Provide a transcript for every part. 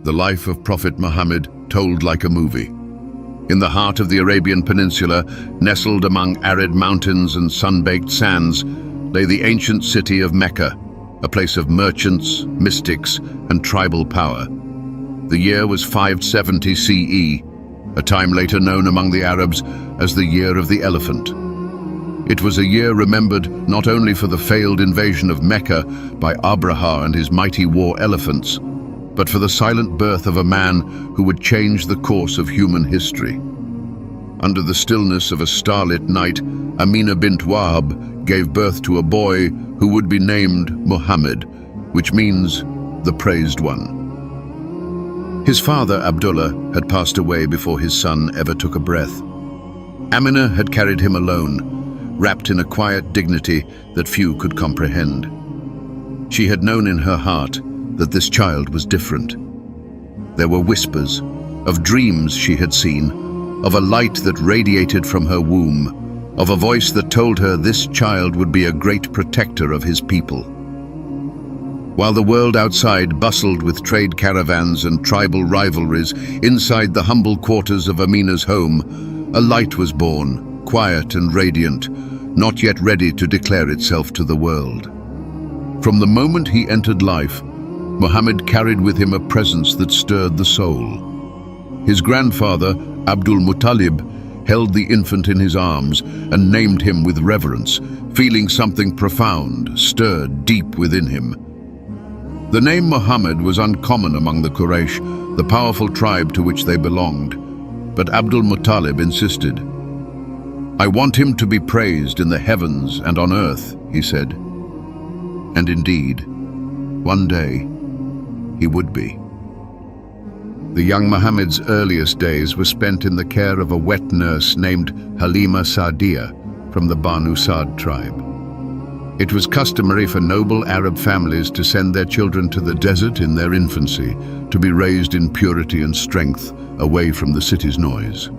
the life of Prophet Muhammad told like a movie. In the heart of the Arabian Peninsula, nestled among arid mountains and sun-baked sands, lay the ancient city of Mecca, a place of merchants, mystics, and tribal power. The year was 570 CE, a time later known among the Arabs as the Year of the Elephant. It was a year remembered not only for the failed invasion of Mecca by Abraha and his mighty war elephants, but for the silent birth of a man who would change the course of human history. Under the stillness of a starlit night, Amina bint Wahab gave birth to a boy who would be named Muhammad, which means the Praised One. His father, Abdullah, had passed away before his son ever took a breath. Amina had carried him alone, wrapped in a quiet dignity that few could comprehend. She had known in her heart that this child was different. There were whispers of dreams she had seen, of a light that radiated from her womb, of a voice that told her this child would be a great protector of his people. While the world outside bustled with trade caravans and tribal rivalries, inside the humble quarters of Amina's home, a light was born, quiet and radiant, not yet ready to declare itself to the world. From the moment he entered life, Muhammad carried with him a presence that stirred the soul. His grandfather, Abdul Muttalib, held the infant in his arms and named him with reverence, feeling something profound stirred deep within him. The name Muhammad was uncommon among the Quraysh, the powerful tribe to which they belonged, but Abdul Muttalib insisted. "I want him to be praised in the heavens and on earth," he said. And indeed, one day, he would be. The young Muhammad's earliest days were spent in the care of a wet nurse named Halima Sa'diya from the Banu Sa'd tribe. It was customary for noble Arab families to send their children to the desert in their infancy, to be raised in purity and strength, away from the city's noise.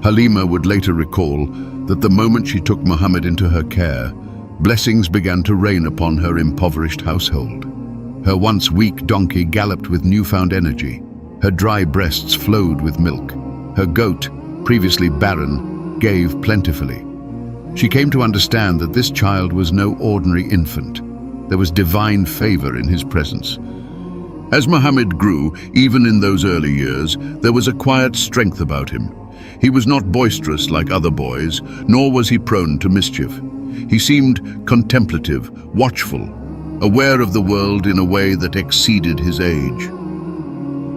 Halima would later recall that the moment she took Muhammad into her care, blessings began to rain upon her impoverished household. Her once weak donkey galloped with newfound energy. Her dry breasts flowed with milk. Her goat, previously barren, gave plentifully. She came to understand that this child was no ordinary infant. There was divine favor in his presence. As Muhammad grew, even in those early years, there was a quiet strength about him. He was not boisterous like other boys, nor was he prone to mischief. He seemed contemplative, watchful, aware of the world in a way that exceeded his age.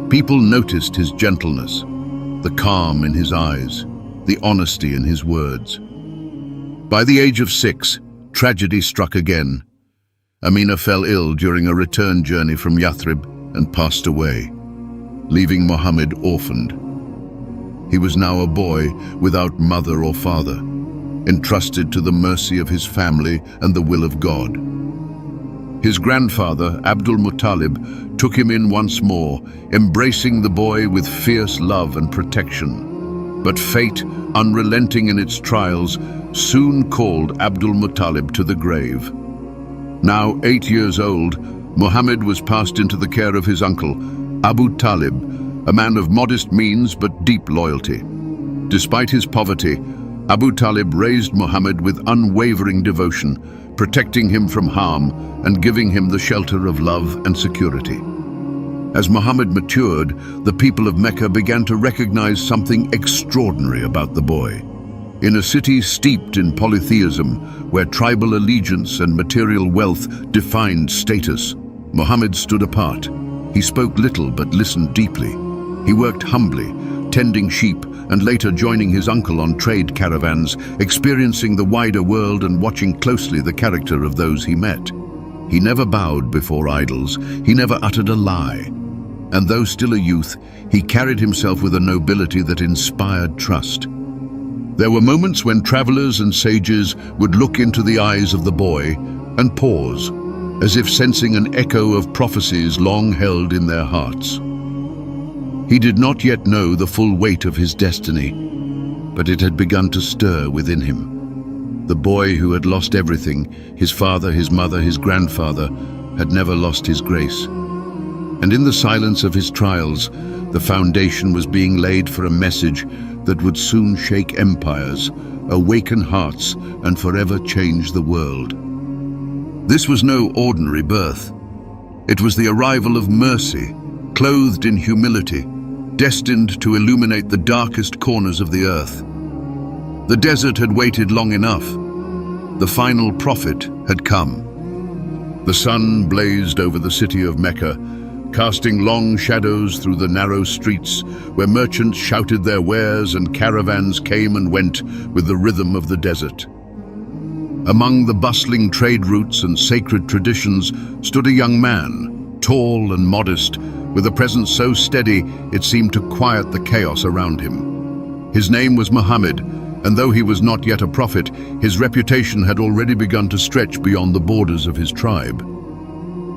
People noticed his gentleness, the calm in his eyes, the honesty in his words. By the age of 6, tragedy struck again. Amina fell ill during a return journey from Yathrib and passed away, leaving Muhammad orphaned. He was now a boy without mother or father, entrusted to the mercy of his family and the will of God. His grandfather, Abdul Muttalib, took him in once more, embracing the boy with fierce love and protection. But fate, unrelenting in its trials, soon called Abdul Muttalib to the grave. Now 8 years old, Muhammad was passed into the care of his uncle, Abu Talib, a man of modest means but deep loyalty. Despite his poverty, Abu Talib raised Muhammad with unwavering devotion, protecting him from harm and giving him the shelter of love and security. As Muhammad matured, the people of Mecca began to recognize something extraordinary about the boy. In a city steeped in polytheism, where tribal allegiance and material wealth defined status, Muhammad stood apart. He spoke little but listened deeply. He worked humbly, tending sheep and later joining his uncle on trade caravans, experiencing the wider world and watching closely the character of those he met. He never bowed before idols, he never uttered a lie. And though still a youth, he carried himself with a nobility that inspired trust. There were moments when travelers and sages would look into the eyes of the boy and pause, as if sensing an echo of prophecies long held in their hearts. He did not yet know the full weight of his destiny, but it had begun to stir within him. The boy who had lost everything, his father, his mother, his grandfather, had never lost his grace. And in the silence of his trials, the foundation was being laid for a message that would soon shake empires, awaken hearts, and forever change the world. This was no ordinary birth. It was the arrival of mercy, clothed in humility, destined to illuminate the darkest corners of the earth. The desert had waited long enough. The final prophet had come. The sun blazed over the city of Mecca, casting long shadows through the narrow streets where merchants shouted their wares and caravans came and went with the rhythm of the desert. Among the bustling trade routes and sacred traditions stood a young man, tall and modest, with a presence so steady it seemed to quiet the chaos around him. His name was Muhammad, and though he was not yet a prophet, his reputation had already begun to stretch beyond the borders of his tribe.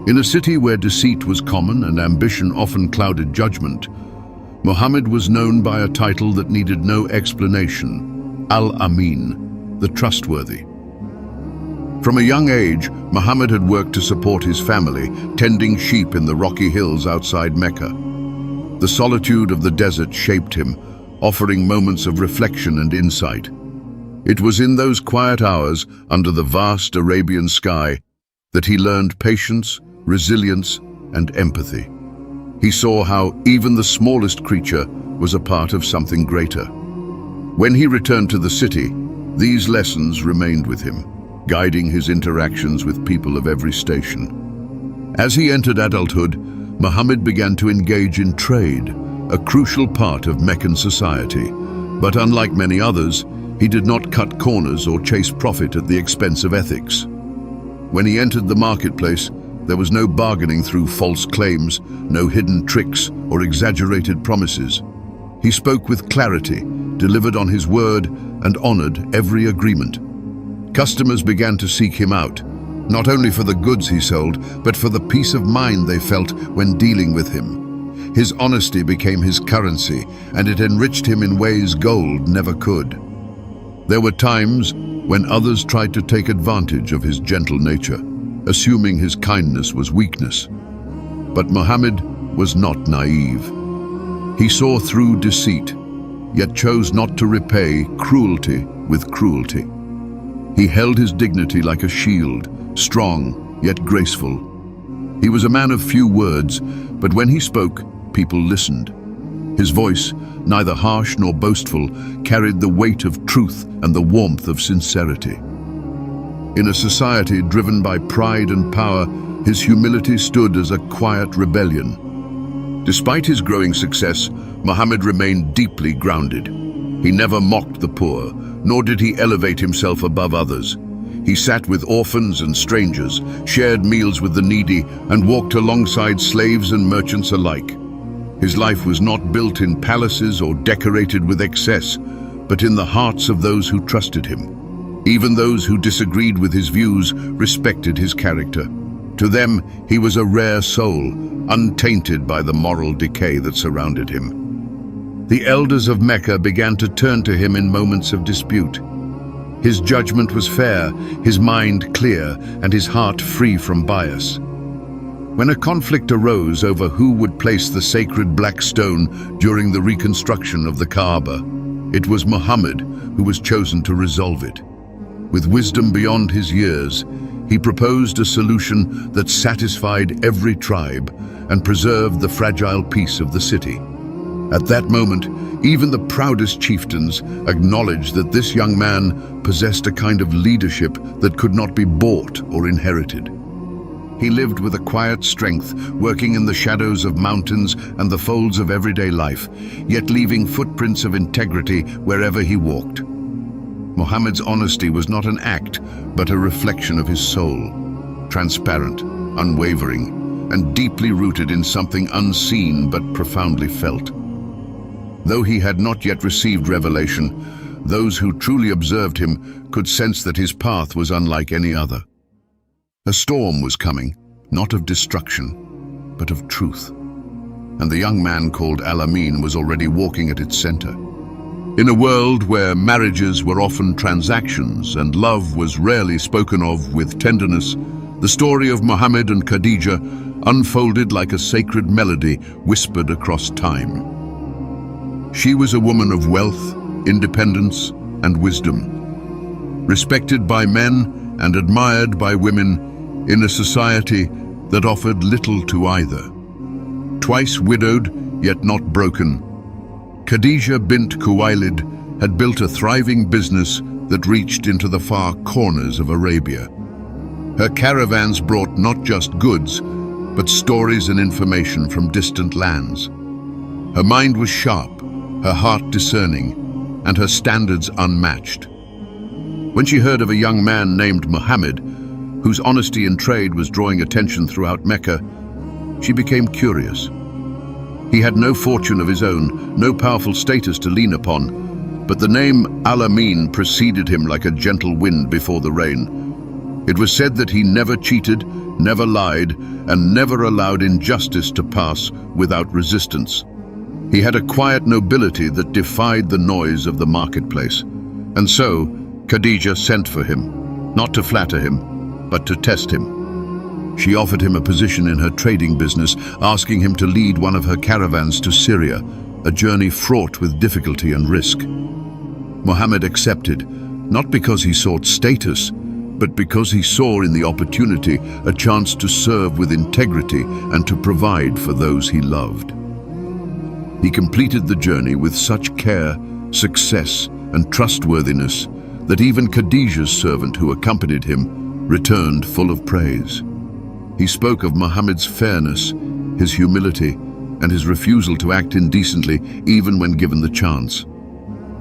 In a city where deceit was common and ambition often clouded judgment, Muhammad was known by a title that needed no explanation: Al-Amin, the trustworthy. From a young age, Muhammad had worked to support his family, tending sheep in the rocky hills outside Mecca. The solitude of the desert shaped him, offering moments of reflection and insight. It was in those quiet hours, under the vast Arabian sky, that he learned patience, resilience, and empathy. He saw how even the smallest creature was a part of something greater. When he returned to the city, these lessons remained with him, guiding his interactions with people of every station. As he entered adulthood, Muhammad began to engage in trade, a crucial part of Meccan society. But unlike many others, he did not cut corners or chase profit at the expense of ethics. When he entered the marketplace, there was no bargaining through false claims, no hidden tricks or exaggerated promises. He spoke with clarity, delivered on his word, and honored every agreement. Customers began to seek him out, not only for the goods he sold, but for the peace of mind they felt when dealing with him. His honesty became his currency, and it enriched him in ways gold never could. There were times when others tried to take advantage of his gentle nature, assuming his kindness was weakness. But Muhammad was not naive. He saw through deceit, yet chose not to repay cruelty with cruelty. He held his dignity like a shield, strong yet graceful. He was a man of few words, but when he spoke, people listened. His voice, neither harsh nor boastful, carried the weight of truth and the warmth of sincerity. In a society driven by pride and power, his humility stood as a quiet rebellion. Despite his growing success, Muhammad remained deeply grounded. He never mocked the poor, nor did he elevate himself above others. He sat with orphans and strangers, shared meals with the needy, and walked alongside slaves and merchants alike. His life was not built in palaces or decorated with excess, but in the hearts of those who trusted him. Even those who disagreed with his views respected his character. To them, he was a rare soul, untainted by the moral decay that surrounded him. The elders of Mecca began to turn to him in moments of dispute. His judgment was fair, his mind clear, and his heart free from bias. When a conflict arose over who would place the sacred black stone during the reconstruction of the Kaaba, it was Muhammad who was chosen to resolve it. With wisdom beyond his years, he proposed a solution that satisfied every tribe and preserved the fragile peace of the city. At that moment, even the proudest chieftains acknowledged that this young man possessed a kind of leadership that could not be bought or inherited. He lived with a quiet strength, working in the shadows of mountains and the folds of everyday life, yet leaving footprints of integrity wherever he walked. Muhammad's honesty was not an act, but a reflection of his soul, transparent, unwavering, and deeply rooted in something unseen but profoundly felt. Though he had not yet received revelation, those who truly observed him could sense that his path was unlike any other. A storm was coming, not of destruction, but of truth. And the young man called Al-Amin was already walking at its center. In a world where marriages were often transactions and love was rarely spoken of with tenderness, the story of Muhammad and Khadija unfolded like a sacred melody whispered across time. She was a woman of wealth, independence, and wisdom, respected by men and admired by women in a society that offered little to either. Twice widowed, yet not broken, Khadija bint Khuwailid had built a thriving business that reached into the far corners of Arabia. Her caravans brought not just goods, but stories and information from distant lands. Her mind was sharp, her heart discerning, and her standards unmatched. When she heard of a young man named Muhammad, whose honesty in trade was drawing attention throughout Mecca, she became curious. He had no fortune of his own, no powerful status to lean upon, but the name Al-Amin preceded him like a gentle wind before the rain. It was said that he never cheated, never lied, and never allowed injustice to pass without resistance. He had a quiet nobility that defied the noise of the marketplace. And so, Khadija sent for him, not to flatter him, but to test him. She offered him a position in her trading business, asking him to lead one of her caravans to Syria, a journey fraught with difficulty and risk. Muhammad accepted, not because he sought status, but because he saw in the opportunity a chance to serve with integrity and to provide for those he loved. He completed the journey with such care, success, and trustworthiness that even Khadija's servant who accompanied him returned full of praise. He spoke of Muhammad's fairness, his humility, and his refusal to act indecently even when given the chance.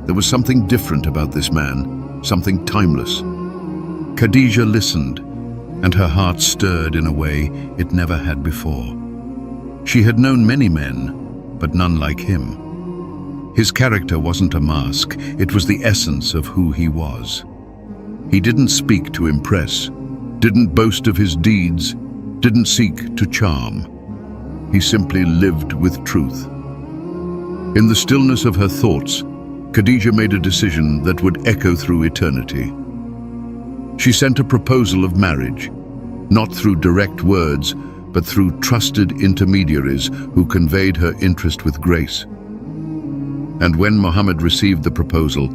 There was something different about this man, something timeless. Khadija listened, and her heart stirred in a way it never had before. She had known many men, but none like him. His character wasn't a mask, it was the essence of who he was. He didn't speak to impress, didn't boast of his deeds, didn't seek to charm. He simply lived with truth. In the stillness of her thoughts, Khadija made a decision that would echo through eternity. She sent a proposal of marriage, not through direct words, but through trusted intermediaries who conveyed her interest with grace. And when Muhammad received the proposal,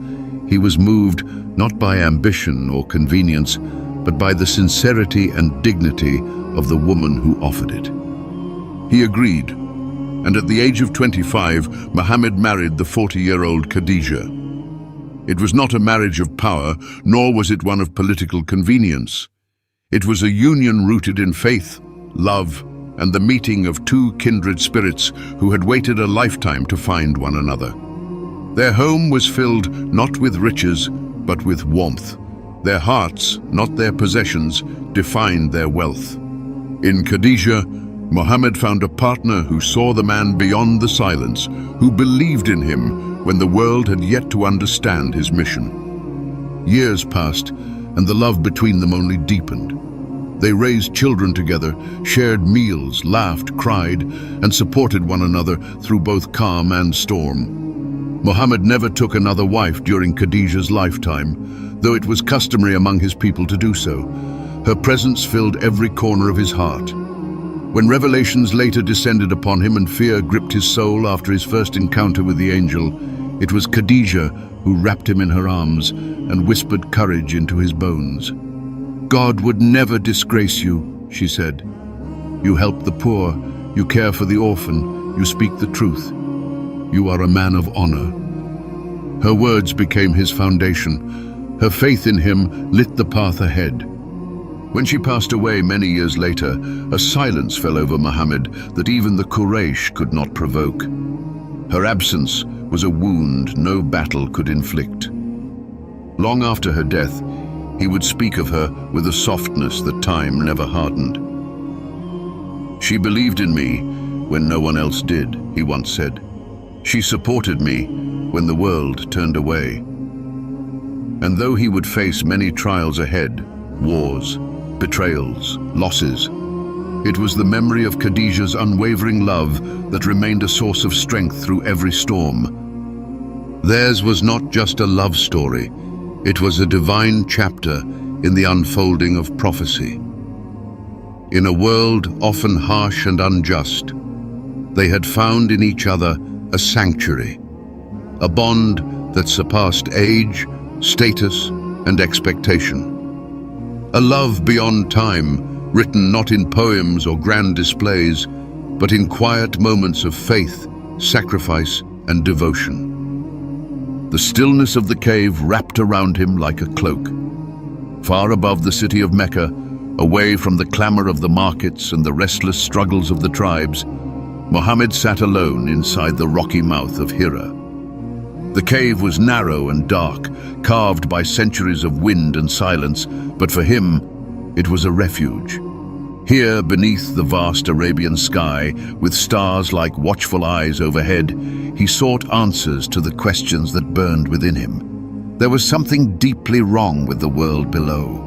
he was moved not by ambition or convenience, but by the sincerity and dignity of the woman who offered it. He agreed, and at the age of 25, Muhammad married the 40-year-old Khadija. It was not a marriage of power, nor was it one of political convenience. It was a union rooted in faith, love, and the meeting of two kindred spirits who had waited a lifetime to find one another. Their home was filled not with riches, but with warmth. Their hearts, not their possessions, defined their wealth. In Khadija, Muhammad found a partner who saw the man beyond the silence, who believed in him when the world had yet to understand his mission. Years passed, and the love between them only deepened. They raised children together, shared meals, laughed, cried, and supported one another through both calm and storm. Muhammad never took another wife during Khadija's lifetime, though it was customary among his people to do so. Her presence filled every corner of his heart. When revelations later descended upon him and fear gripped his soul after his first encounter with the angel, it was Khadija who wrapped him in her arms and whispered courage into his bones. "God would never disgrace you," she said. "You help the poor, you care for the orphan, you speak the truth. You are a man of honor." Her words became his foundation. Her faith in him lit the path ahead. When she passed away many years later, a silence fell over Muhammad that even the Quraysh could not provoke. Her absence was a wound no battle could inflict. Long after her death, he would speak of her with a softness that time never hardened. "She believed in me when no one else did," he once said. "She supported me when the world turned away." And though he would face many trials ahead, wars, betrayals, losses, it was the memory of Khadija's unwavering love that remained a source of strength through every storm. Theirs was not just a love story, it was a divine chapter in the unfolding of prophecy. In a world often harsh and unjust, they had found in each other a sanctuary, a bond that surpassed age, status, and expectation. A love beyond time, written not in poems or grand displays, but in quiet moments of faith, sacrifice, and devotion. The stillness of the cave wrapped around him like a cloak. Far above the city of Mecca, away from the clamor of the markets and the restless struggles of the tribes, Muhammad sat alone inside the rocky mouth of Hira. The cave was narrow and dark, carved by centuries of wind and silence, but for him, it was a refuge. Here, beneath the vast Arabian sky, with stars like watchful eyes overhead, he sought answers to the questions that burned within him. There was something deeply wrong with the world below.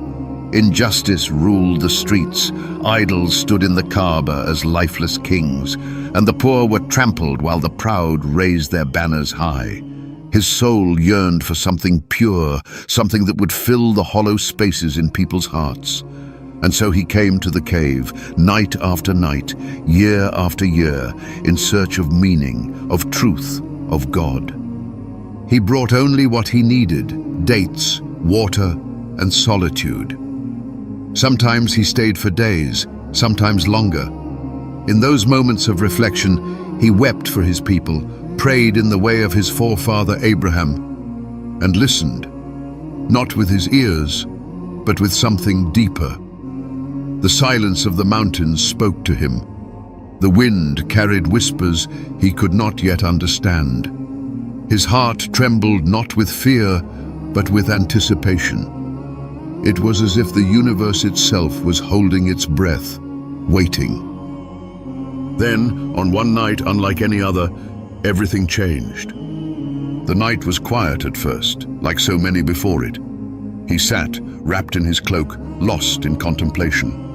Injustice ruled the streets, idols stood in the Kaaba as lifeless kings, and the poor were trampled while the proud raised their banners high. His soul yearned for something pure, something that would fill the hollow spaces in people's hearts. And so he came to the cave, night after night, year after year, in search of meaning, of truth, of God. He brought only what he needed: dates, water, and solitude. Sometimes he stayed for days, sometimes longer. In those moments of reflection, he wept for his people, prayed in the way of his forefather Abraham, and listened, not with his ears, but with something deeper. The silence of the mountains spoke to him. The wind carried whispers he could not yet understand. His heart trembled not with fear, but with anticipation. It was as if the universe itself was holding its breath, waiting. Then, on one night unlike any other, everything changed. The night was quiet at first, like so many before it. He sat, wrapped in his cloak, lost in contemplation.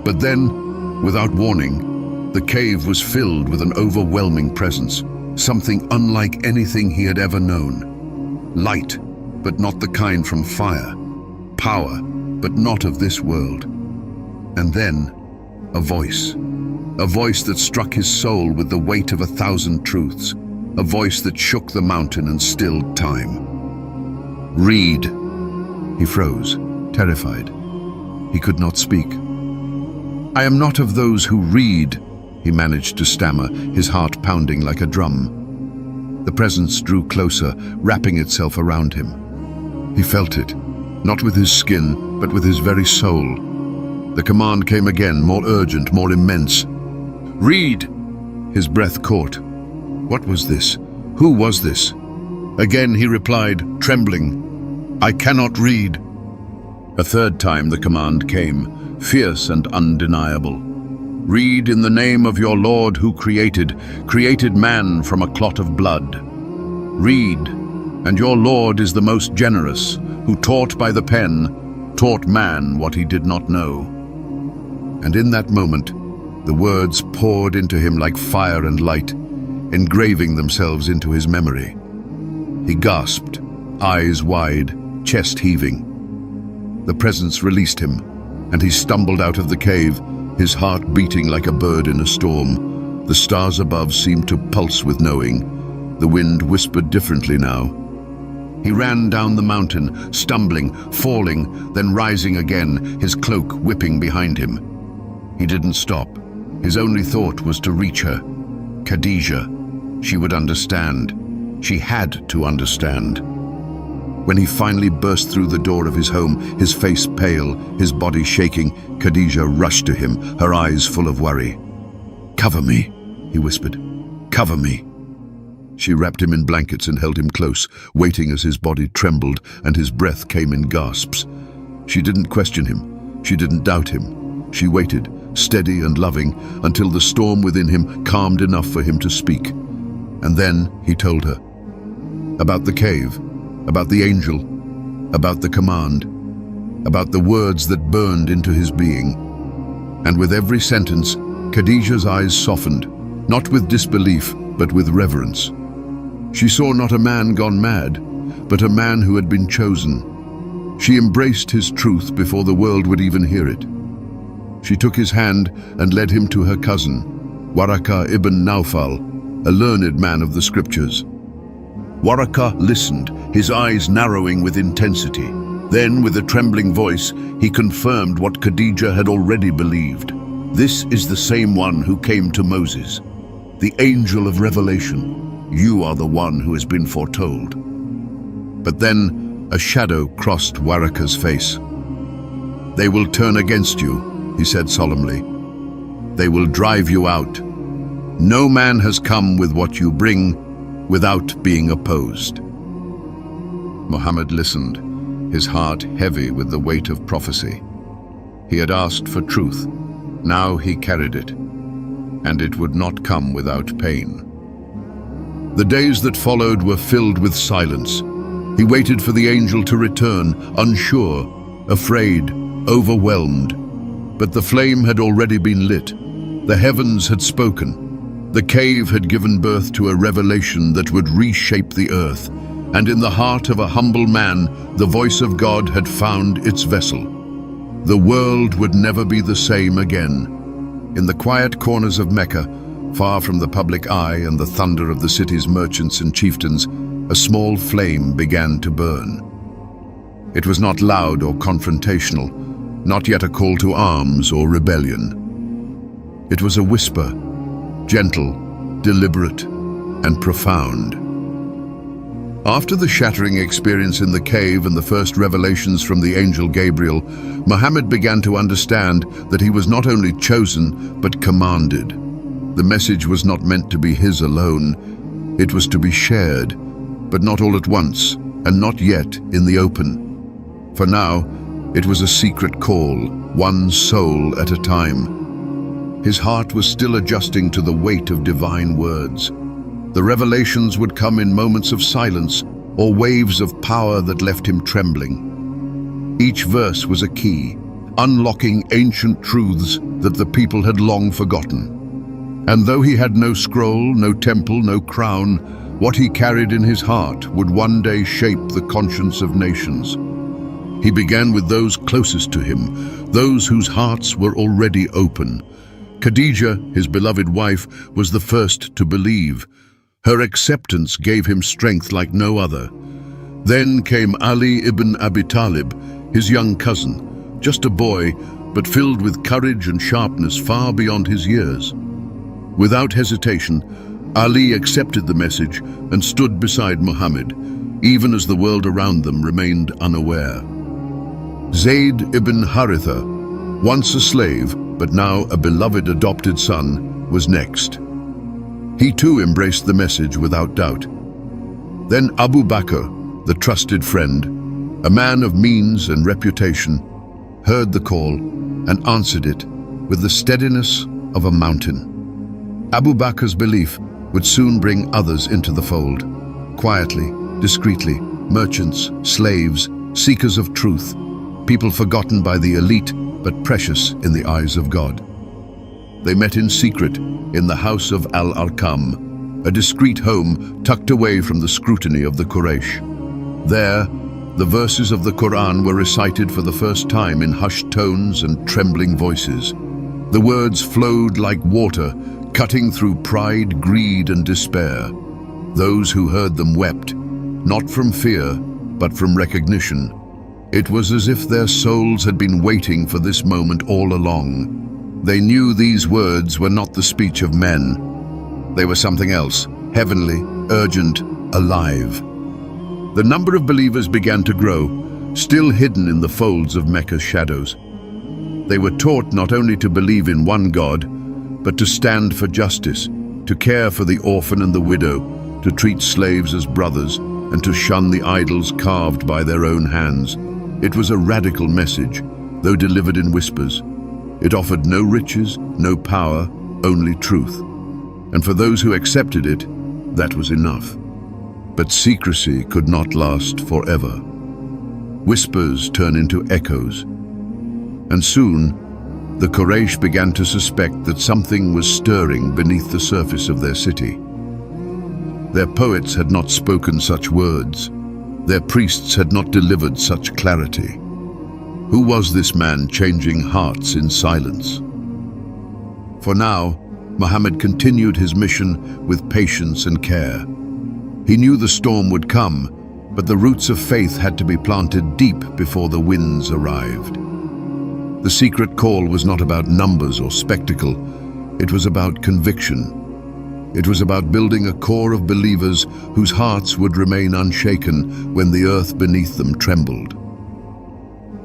But then, without warning, the cave was filled with an overwhelming presence, something unlike anything he had ever known. Light, but not the kind from fire. Power, but not of this world. And then, a voice that struck his soul with the weight of 1,000 truths, a voice that shook the mountain and stilled time. Read. He froze, terrified. He could not speak. I am not of those who read, he managed to stammer, his heart pounding like a drum. The presence drew closer, wrapping itself around him. He felt it, not with his skin, but with his very soul. The command came again, more urgent, more immense. Read! His breath caught. What was this? Who was this? Again he replied, trembling, I cannot read. A third time the command came, fierce and undeniable. Read in the name of your Lord who created man from a clot of blood. Read, and your Lord is the most generous, who taught by the pen, taught man what he did not know. And in that moment, the words poured into him like fire and light, engraving themselves into his memory. He gasped, eyes wide, chest heaving. The presence released him, and he stumbled out of the cave, his heart beating like a bird in a storm. The stars above seemed to pulse with knowing. The wind whispered differently now. He ran down the mountain, stumbling, falling, then rising again, his cloak whipping behind him. He didn't stop. His only thought was to reach her. Khadija. She would understand. She had to understand. When he finally burst through the door of his home, his face pale, his body shaking, Khadija rushed to him, her eyes full of worry. Cover me, he whispered. Cover me. She wrapped him in blankets and held him close, waiting as his body trembled and his breath came in gasps. She didn't question him. She didn't doubt him. She waited, steady and loving, until the storm within him calmed enough for him to speak. And then he told her. About the cave, about the angel, about the command, about the words that burned into his being. And with every sentence, Khadija's eyes softened, not with disbelief, but with reverence. She saw not a man gone mad, but a man who had been chosen. She embraced his truth before the world would even hear it. She took his hand and led him to her cousin, Waraka ibn Nawfal, a learned man of the scriptures. Waraka listened, his eyes narrowing with intensity. Then, with a trembling voice, he confirmed what Khadija had already believed. This is the same one who came to Moses, the angel of revelation. You are the one who has been foretold. But then a shadow crossed Waraka's face. They will turn against you, he said solemnly. They will drive you out. No man has come with what you bring without being opposed. Muhammad listened, his heart heavy with the weight of prophecy. He had asked for truth. Now he carried it, and it would not come without pain. The days that followed were filled with silence. He waited for the angel to return, unsure, afraid, overwhelmed. But the flame had already been lit. The heavens had spoken. The cave had given birth to a revelation that would reshape the earth. And in the heart of a humble man, the voice of God had found its vessel. The world would never be the same again. In the quiet corners of Mecca, far from the public eye and the thunder of the city's merchants and chieftains, a small flame began to burn. It was not loud or confrontational, not yet a call to arms or rebellion. It was a whisper, gentle, deliberate, and profound. After the shattering experience in the cave and the first revelations from the angel Gabriel, Muhammad began to understand that he was not only chosen, but commanded. The message was not meant to be his alone. It was to be shared, but not all at once, and not yet in the open. For now, it was a secret call, one soul at a time. His heart was still adjusting to the weight of divine words. The revelations would come in moments of silence or waves of power that left him trembling. Each verse was a key, unlocking ancient truths that the people had long forgotten. And though he had no scroll, no temple, no crown, what he carried in his heart would one day shape the conscience of nations. He began with those closest to him, those whose hearts were already open. Khadija, his beloved wife, was the first to believe. Her acceptance gave him strength like no other. Then came Ali ibn Abi Talib, his young cousin, just a boy, but filled with courage and sharpness far beyond his years. Without hesitation, Ali accepted the message and stood beside Muhammad, even as the world around them remained unaware. Zayd ibn Haritha, once a slave, but now a beloved adopted son, was next. He too embraced the message without doubt. Then Abu Bakr, the trusted friend, a man of means and reputation, heard the call and answered it with the steadiness of a mountain. Abu Bakr's belief would soon bring others into the fold. Quietly, discreetly, merchants, slaves, seekers of truth, people forgotten by the elite but precious in the eyes of God. They met in secret in the house of Al-Arqam, a discreet home tucked away from the scrutiny of the Quraysh. There, the verses of the Qur'an were recited for the first time in hushed tones and trembling voices. The words flowed like water, cutting through pride, greed, and despair. Those who heard them wept, not from fear, but from recognition. It was as if their souls had been waiting for this moment all along. They knew these words were not the speech of men. They were something else, heavenly, urgent, alive. The number of believers began to grow, still hidden in the folds of Mecca's shadows. They were taught not only to believe in one God, but to stand for justice, to care for the orphan and the widow, to treat slaves as brothers, and to shun the idols carved by their own hands. It was a radical message, though delivered in whispers. It offered no riches, no power, only truth. And for those who accepted it, that was enough. But secrecy could not last forever. Whispers turn into echoes. And soon, the Quraysh began to suspect that something was stirring beneath the surface of their city. Their poets had not spoken such words. Their priests had not delivered such clarity. Who was this man changing hearts in silence? For now, Muhammad continued his mission with patience and care. He knew the storm would come, but the roots of faith had to be planted deep before the winds arrived. The secret call was not about numbers or spectacle. It was about conviction. It was about building a core of believers whose hearts would remain unshaken when the earth beneath them trembled.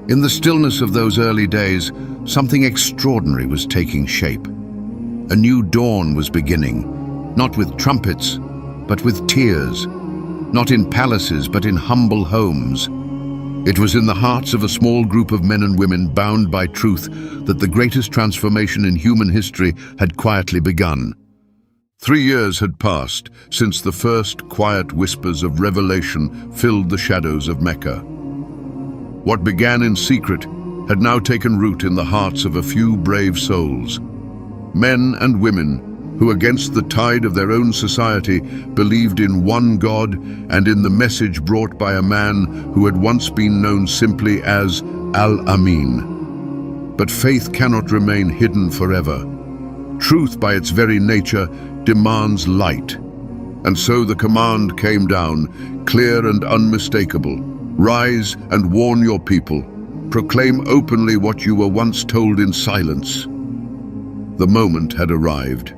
In the stillness of those early days, something extraordinary was taking shape. A new dawn was beginning, not with trumpets, but with tears, not in palaces, but in humble homes. It was in the hearts of a small group of men and women bound by truth that the greatest transformation in human history had quietly begun. 3 years had passed since the first quiet whispers of revelation filled the shadows of Mecca. What began in secret had now taken root in the hearts of a few brave souls. Men and women who, against the tide of their own society, believed in one God and in the message brought by a man who had once been known simply as Al-Amin. But faith cannot remain hidden forever. Truth, by its very nature, demands light. And so the command came down, clear and unmistakable. Rise and warn your people. Proclaim openly what you were once told in silence. The moment had arrived.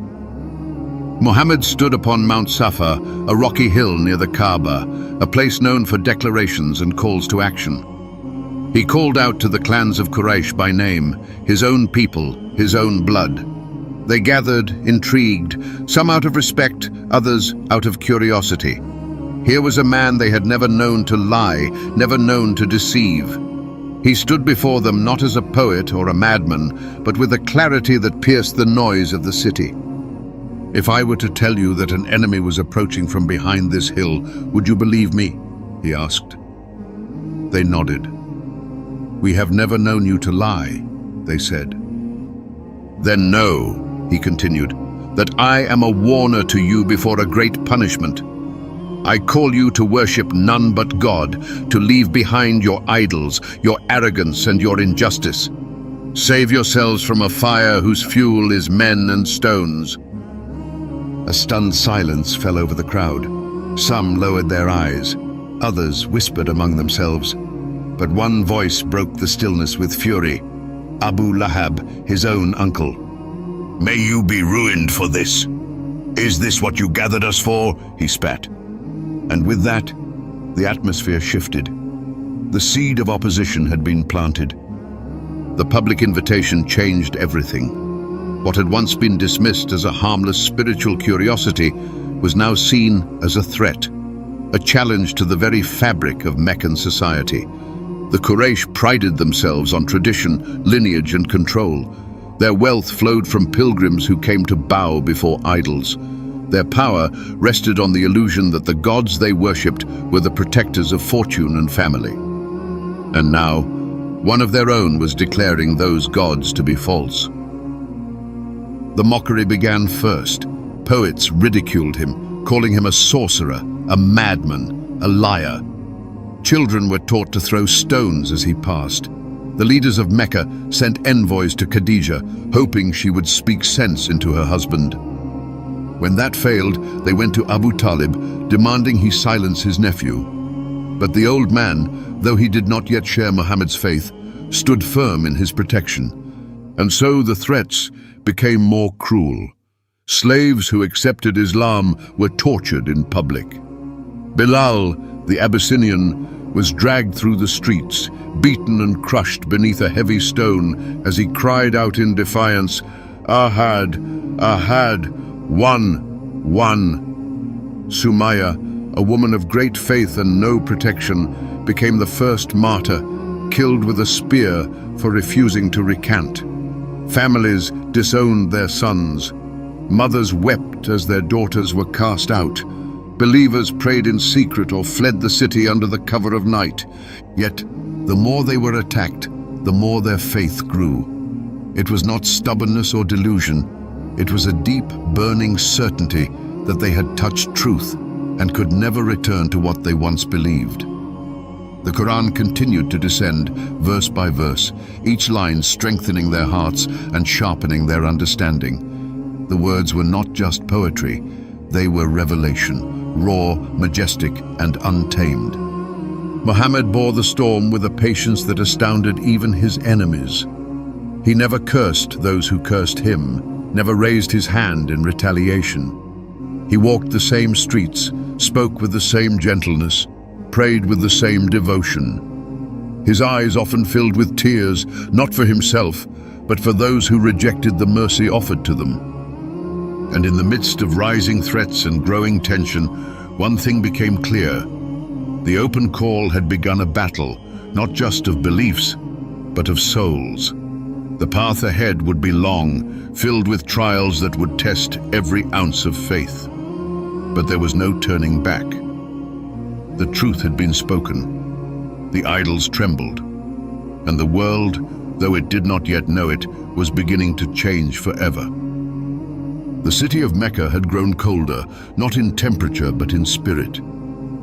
Muhammad stood upon Mount Safa, a rocky hill near the Kaaba, a place known for declarations and calls to action. He called out to the clans of Quraysh by name, his own people, his own blood. They gathered, intrigued, some out of respect, others out of curiosity. Here was a man they had never known to lie, never known to deceive. He stood before them not as a poet or a madman, but with a clarity that pierced the noise of the city. If I were to tell you that an enemy was approaching from behind this hill, would you believe me? He asked. They nodded. We have never known you to lie, they said. Then know, he continued, that I am a warner to you before a great punishment. I call you to worship none but God, to leave behind your idols, your arrogance and your injustice. Save yourselves from a fire whose fuel is men and stones. A stunned silence fell over the crowd. Some lowered their eyes, others whispered among themselves. But one voice broke the stillness with fury. Abu Lahab, his own uncle. May you be ruined for this. Is this what you gathered us for? He spat. And with that, the atmosphere shifted. The seed of opposition had been planted. The public invitation changed everything. What had once been dismissed as a harmless spiritual curiosity was now seen as a threat, a challenge to the very fabric of Meccan society. The Quraysh prided themselves on tradition, lineage and control. Their wealth flowed from pilgrims who came to bow before idols. Their power rested on the illusion that the gods they worshipped were the protectors of fortune and family. And now, one of their own was declaring those gods to be false. The mockery began first. Poets ridiculed him, calling him a sorcerer, a madman, a liar. Children were taught to throw stones as he passed. The leaders of Mecca sent envoys to Khadijah, hoping she would speak sense into her husband. When that failed, they went to Abu Talib, demanding he silence his nephew. But the old man, though he did not yet share Muhammad's faith, stood firm in his protection. And so the threats became more cruel. Slaves who accepted Islam were tortured in public. Bilal, the Abyssinian, was dragged through the streets, beaten and crushed beneath a heavy stone as he cried out in defiance, Ahad, Ahad, one, one. Sumaya, a woman of great faith and no protection, became the first martyr, killed with a spear for refusing to recant. Families disowned their sons. Mothers wept as their daughters were cast out. Believers prayed in secret or fled the city under the cover of night. Yet, the more they were attacked, the more their faith grew. It was not stubbornness or delusion. It was a deep, burning certainty that they had touched truth and could never return to what they once believed. The Qur'an continued to descend, verse by verse, each line strengthening their hearts and sharpening their understanding. The words were not just poetry, they were revelation, raw, majestic, and untamed. Muhammad bore the storm with a patience that astounded even his enemies. He never cursed those who cursed him, never raised his hand in retaliation. He walked the same streets, spoke with the same gentleness, prayed with the same devotion. His eyes often filled with tears, not for himself, but for those who rejected the mercy offered to them. And in the midst of rising threats and growing tension, one thing became clear. The open call had begun a battle, not just of beliefs, but of souls. The path ahead would be long, filled with trials that would test every ounce of faith. But there was no turning back. The truth had been spoken. The idols trembled. And the world, though it did not yet know it, was beginning to change forever. The city of Mecca had grown colder, not in temperature but in spirit.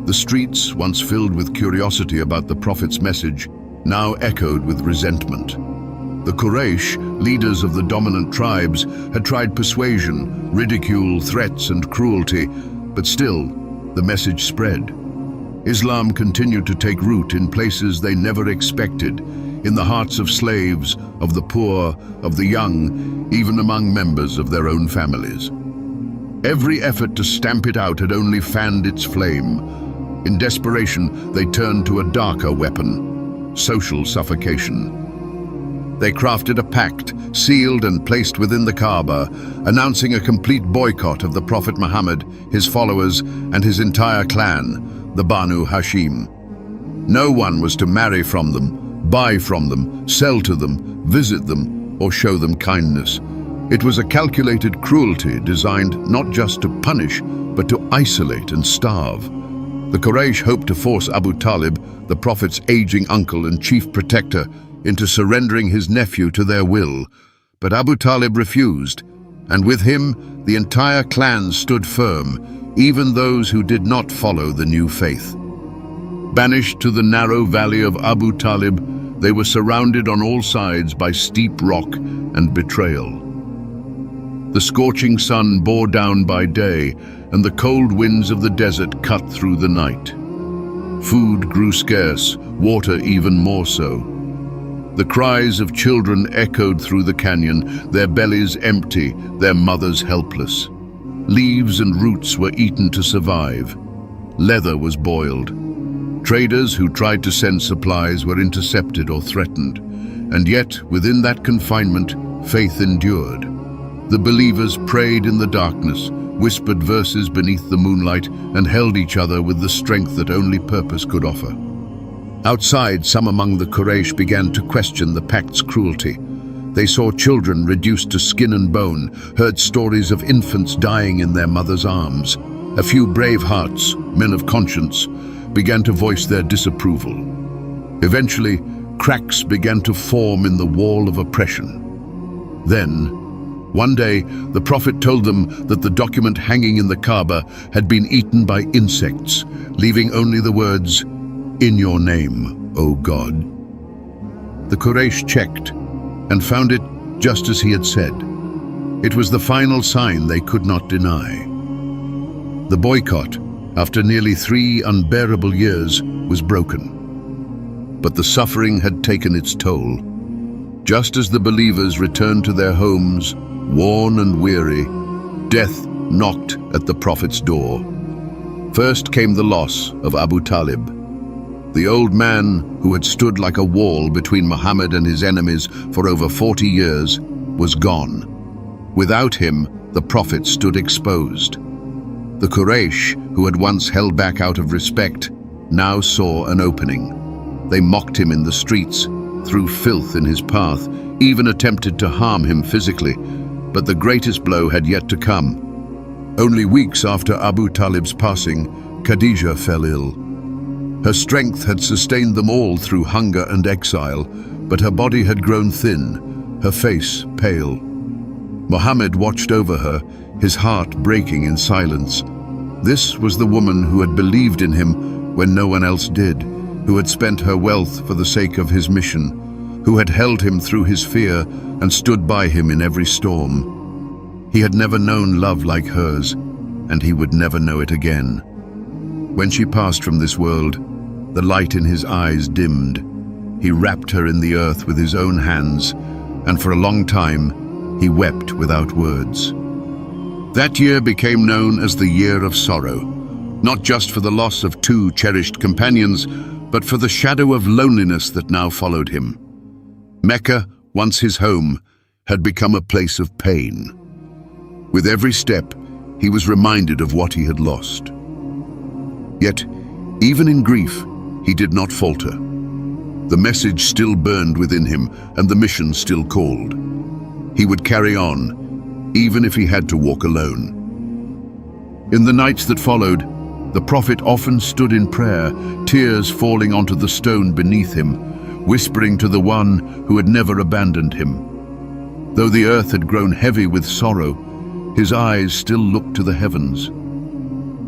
The streets, once filled with curiosity about the Prophet's message, now echoed with resentment. The Quraysh, leaders of the dominant tribes, had tried persuasion, ridicule, threats, and cruelty, but still, the message spread. Islam continued to take root in places they never expected, in the hearts of slaves, of the poor, of the young, even among members of their own families. Every effort to stamp it out had only fanned its flame. In desperation, they turned to a darker weapon: social suffocation. They crafted a pact, sealed and placed within the Kaaba, announcing a complete boycott of the Prophet Muhammad, his followers, and his entire clan, the Banu Hashim. No one was to marry from them, buy from them, sell to them, visit them, or show them kindness. It was a calculated cruelty designed not just to punish, but to isolate and starve. The Quraysh hoped to force Abu Talib, the Prophet's aging uncle and chief protector, into surrendering his nephew to their will. But Abu Talib refused, and with him the entire clan stood firm, even those who did not follow the new faith. Banished to the narrow valley of Abu Talib, they were surrounded on all sides by steep rock and betrayal. The scorching sun bore down by day, and the cold winds of the desert cut through the night. Food grew scarce, water even more so. The cries of children echoed through the canyon, their bellies empty, their mothers helpless. Leaves and roots were eaten to survive. Leather was boiled. Traders who tried to send supplies were intercepted or threatened. And yet, within that confinement, faith endured. The believers prayed in the darkness, whispered verses beneath the moonlight, and held each other with the strength that only purpose could offer. Outside, some among the Quraysh began to question the pact's cruelty. They saw children reduced to skin and bone, heard stories of infants dying in their mother's arms. A few brave hearts, men of conscience, began to voice their disapproval. Eventually, cracks began to form in the wall of oppression. Then, one day, the Prophet told them that the document hanging in the Kaaba had been eaten by insects, leaving only the words, "In your name, O God." The Quraysh checked and found it just as he had said. It was the final sign they could not deny. The boycott, after nearly 3 unbearable years, was broken. But the suffering had taken its toll. Just as the believers returned to their homes, worn and weary, death knocked at the Prophet's door. First came the loss of Abu Talib. The old man, who had stood like a wall between Muhammad and his enemies for over 40 years, was gone. Without him, the Prophet stood exposed. The Quraysh, who had once held back out of respect, now saw an opening. They mocked him in the streets, threw filth in his path, even attempted to harm him physically. But the greatest blow had yet to come. Only weeks after Abu Talib's passing, Khadija fell ill. Her strength had sustained them all through hunger and exile, but her body had grown thin, her face pale. Muhammad watched over her, his heart breaking in silence. This was the woman who had believed in him when no one else did. who had spent her wealth for the sake of his mission, who had held him through his fear and stood by him in every storm. He had never known love like hers, and he would never know it again. When she passed from this world, the light in his eyes dimmed. He wrapped her in the earth with his own hands, and for a long time he wept without words. That year became known as the Year of Sorrow, not just for the loss of two cherished companions, but for the shadow of loneliness that now followed him. Mecca, once his home, had become a place of pain. With every step, he was reminded of what he had lost. Yet, even in grief, he did not falter. The message still burned within him, and the mission still called. He would carry on, even if he had to walk alone. In the nights that followed, the prophet often stood in prayer, tears falling onto the stone beneath him, whispering to the one who had never abandoned him. Though the earth had grown heavy with sorrow, his eyes still looked to the heavens.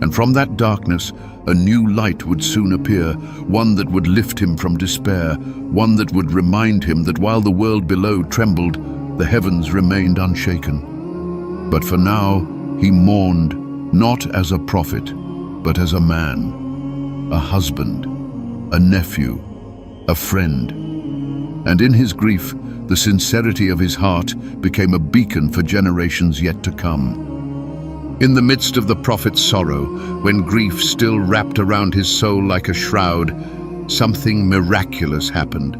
And from that darkness, a new light would soon appear, one that would lift him from despair, one that would remind him that while the world below trembled, the heavens remained unshaken. But for now, he mourned, not as a prophet, but as a man, a husband, a nephew, a friend. And in his grief, the sincerity of his heart became a beacon for generations yet to come. In the midst of the prophet's sorrow, when grief still wrapped around his soul like a shroud, something miraculous happened.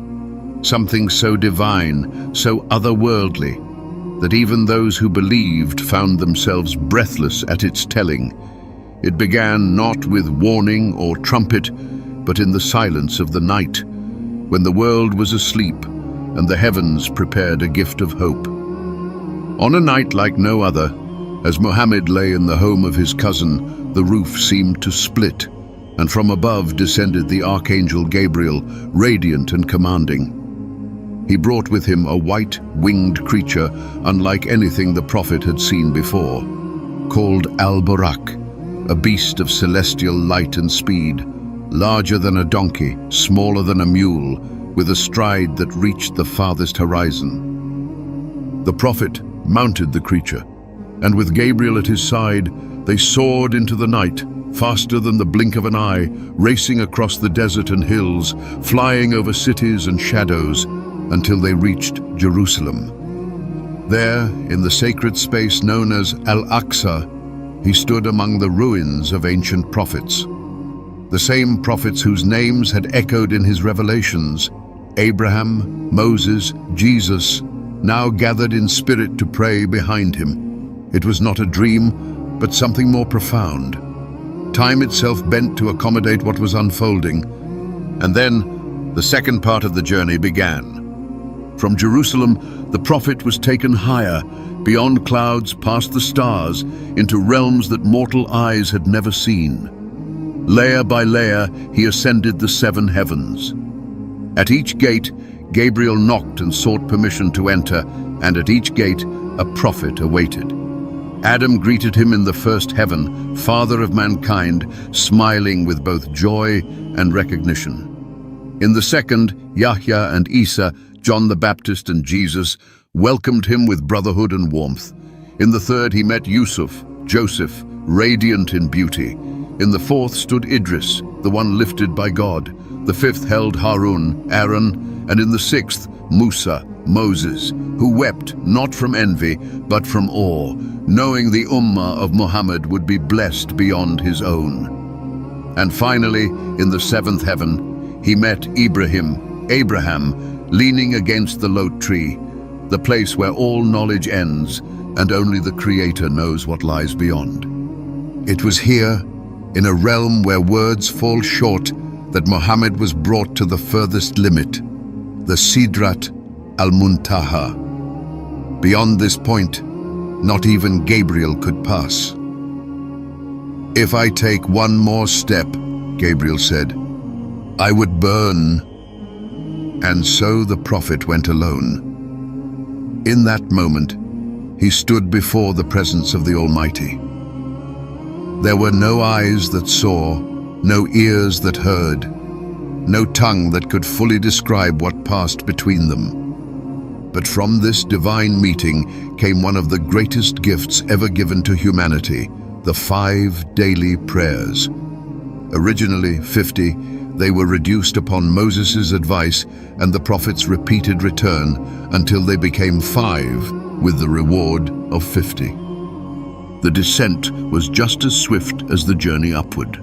Something so divine, so otherworldly, that even those who believed found themselves breathless at its telling. It began not with warning or trumpet, but in the silence of the night, when the world was asleep and the heavens prepared a gift of hope. On a night like no other, as Muhammad lay in the home of his cousin, the roof seemed to split, and from above descended the archangel Gabriel, radiant and commanding. He brought with him a white, winged creature, unlike anything the prophet had seen before, called Al-Buraq, a beast of celestial light and speed, larger than a donkey, smaller than a mule, with a stride that reached the farthest horizon. The prophet mounted the creature, and with Gabriel at his side, they soared into the night, faster than the blink of an eye, racing across the desert and hills, flying over cities and shadows, until they reached Jerusalem. There, in the sacred space known as Al-Aqsa, he stood among the ruins of ancient prophets. The same prophets whose names had echoed in his revelations, Abraham, Moses, Jesus, now gathered in spirit to pray behind him. It was not a dream, but something more profound. Time itself bent to accommodate what was unfolding, and then the second part of the journey began. From Jerusalem, the prophet was taken higher, beyond clouds, past the stars, into realms that mortal eyes had never seen. Layer by layer, he ascended the 7 heavens. At each gate, Gabriel knocked and sought permission to enter, and at each gate, a prophet awaited. Adam greeted him in the first heaven, father of mankind, smiling with both joy and recognition. In the second, Yahya and Isa, John the Baptist and Jesus, welcomed him with brotherhood and warmth. In the third, he met Yusuf, Joseph, radiant in beauty. In the fourth stood Idris, the one lifted by God. The fifth held Harun, Aaron, and in the sixth, Musa, Moses, who wept not from envy, but from awe, knowing the ummah of Muhammad would be blessed beyond his own. And finally, in the 7th heaven, he met Abraham, leaning against the lote tree, the place where all knowledge ends, and only the Creator knows what lies beyond. It was here, in a realm where words fall short, that Muhammad was brought to the furthest limit, the Sidrat al-Muntaha. Beyond this point, not even Gabriel could pass. "If I take one more step," Gabriel said, "I would burn." And so the prophet went alone. In that moment, he stood before the presence of the Almighty. There were no eyes that saw, no ears that heard, no tongue that could fully describe what passed between them. But from this divine meeting came one of the greatest gifts ever given to humanity, the 5 daily prayers. Originally 50, they were reduced upon Moses' advice and the prophet's repeated return until they became 5, with the reward of 50. The descent was just as swift as the journey upward.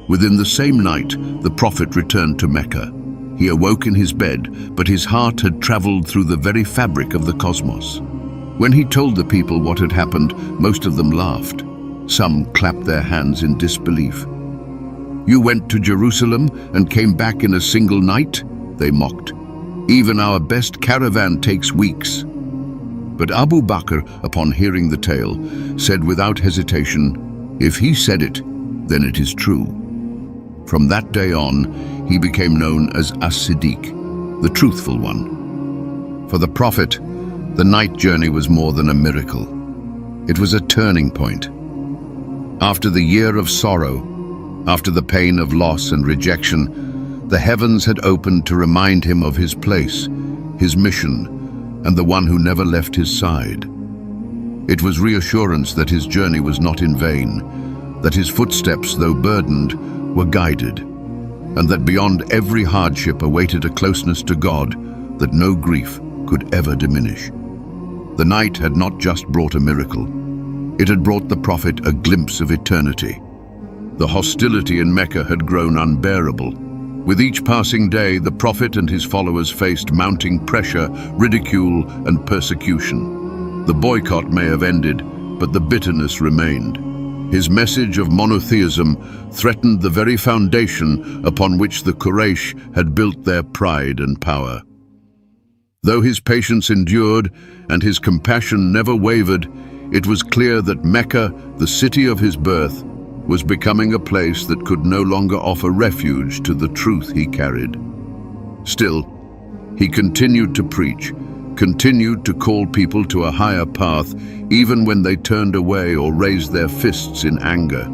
Within the same night, the prophet returned to Mecca. He awoke in his bed, but his heart had traveled through the very fabric of the cosmos. When he told the people what had happened, most of them laughed. Some clapped their hands in disbelief. "You went to Jerusalem and came back in a single night?" they mocked. "Even our best caravan takes weeks." But Abu Bakr, upon hearing the tale, said without hesitation, "If he said it, then it is true." From that day on, he became known as As-Siddiq, the truthful one. For the prophet, the night journey was more than a miracle. It was a turning point. After the year of sorrow, after the pain of loss and rejection, the heavens had opened to remind him of his place, his mission, and the one who never left his side. It was reassurance that his journey was not in vain, that his footsteps, though burdened, were guided, and that beyond every hardship awaited a closeness to God that no grief could ever diminish. The night had not just brought a miracle, it had brought the prophet a glimpse of eternity. The hostility in Mecca had grown unbearable. With each passing day, the prophet and his followers faced mounting pressure, ridicule, and persecution. The boycott may have ended, but the bitterness remained. His message of monotheism threatened the very foundation upon which the Quraysh had built their pride and power. Though his patience endured and his compassion never wavered, it was clear that Mecca, the city of his birth, was becoming a place that could no longer offer refuge to the truth he carried. Still, he continued to preach, continued to call people to a higher path, even when they turned away or raised their fists in anger.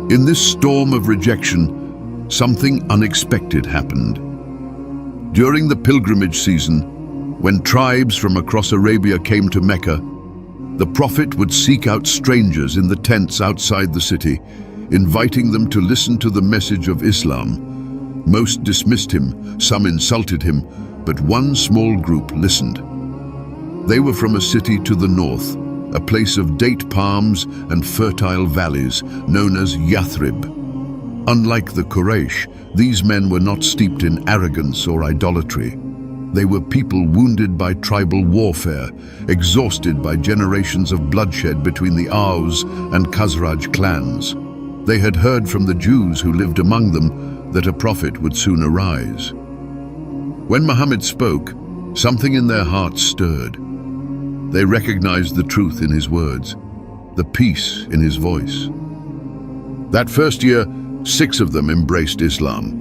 In this storm of rejection, something unexpected happened. During the pilgrimage season, when tribes from across Arabia came to Mecca, the prophet would seek out strangers in the tents outside the city, inviting them to listen to the message of Islam. Most dismissed him, some insulted him, but one small group listened. They were from a city to the north, a place of date palms and fertile valleys known as Yathrib. Unlike the Quraysh, these men were not steeped in arrogance or idolatry. They were people wounded by tribal warfare, exhausted by generations of bloodshed between the Aus and Khazraj clans. They had heard from the Jews who lived among them that a prophet would soon arise. When Muhammad spoke, something in their hearts stirred. They recognized the truth in his words, the peace in his voice. That first year, 6 of them embraced Islam.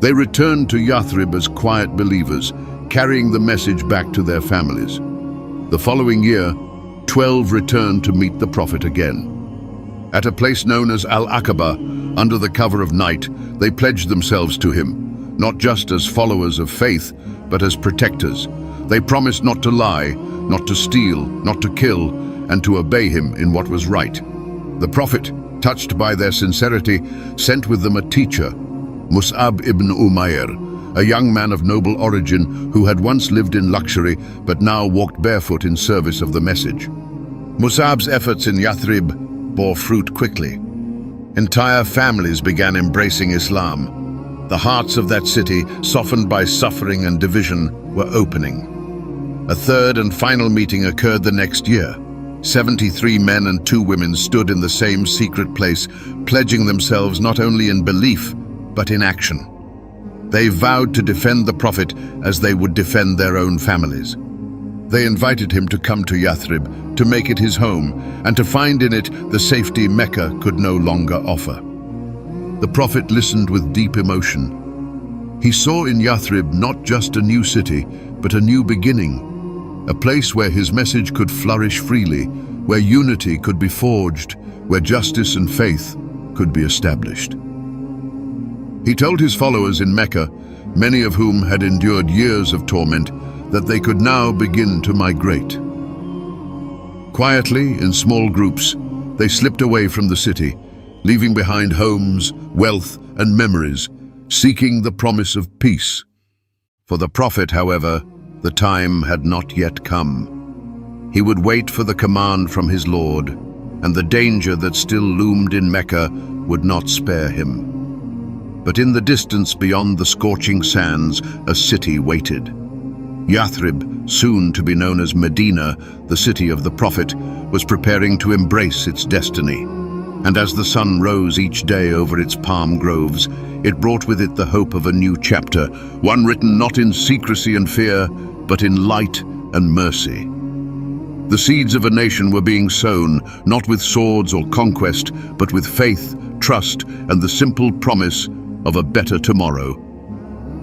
They returned to Yathrib as quiet believers, carrying the message back to their families. The following year, 12 returned to meet the prophet again. At a place known as Al-Aqaba, under the cover of night, they pledged themselves to him, not just as followers of faith, but as protectors. They promised not to lie, not to steal, not to kill, and to obey him in what was right. The prophet, touched by their sincerity, sent with them a teacher, Mus'ab ibn Umayr, a young man of noble origin who had once lived in luxury but now walked barefoot in service of the message. Mus'ab's efforts in Yathrib bore fruit quickly. Entire families began embracing Islam. The hearts of that city, softened by suffering and division, were opening. A third and final meeting occurred the next year. 73 men and 2 women stood in the same secret place, pledging themselves not only in belief, but in action. They vowed to defend the prophet as they would defend their own families. They invited him to come to Yathrib, to make it his home, and to find in it the safety Mecca could no longer offer. The prophet listened with deep emotion. He saw in Yathrib not just a new city, but a new beginning, a place where his message could flourish freely, where unity could be forged, where justice and faith could be established. He told his followers in Mecca, many of whom had endured years of torment, that they could now begin to migrate. Quietly, in small groups, they slipped away from the city, leaving behind homes, wealth, and memories, seeking the promise of peace. For the prophet, however, the time had not yet come. He would wait for the command from his Lord, and the danger that still loomed in Mecca would not spare him. But in the distance beyond the scorching sands, a city waited. Yathrib, soon to be known as Medina, the city of the prophet, was preparing to embrace its destiny. And as the sun rose each day over its palm groves, it brought with it the hope of a new chapter, one written not in secrecy and fear, but in light and mercy. The seeds of a nation were being sown, not with swords or conquest, but with faith, trust, and the simple promise of a better tomorrow.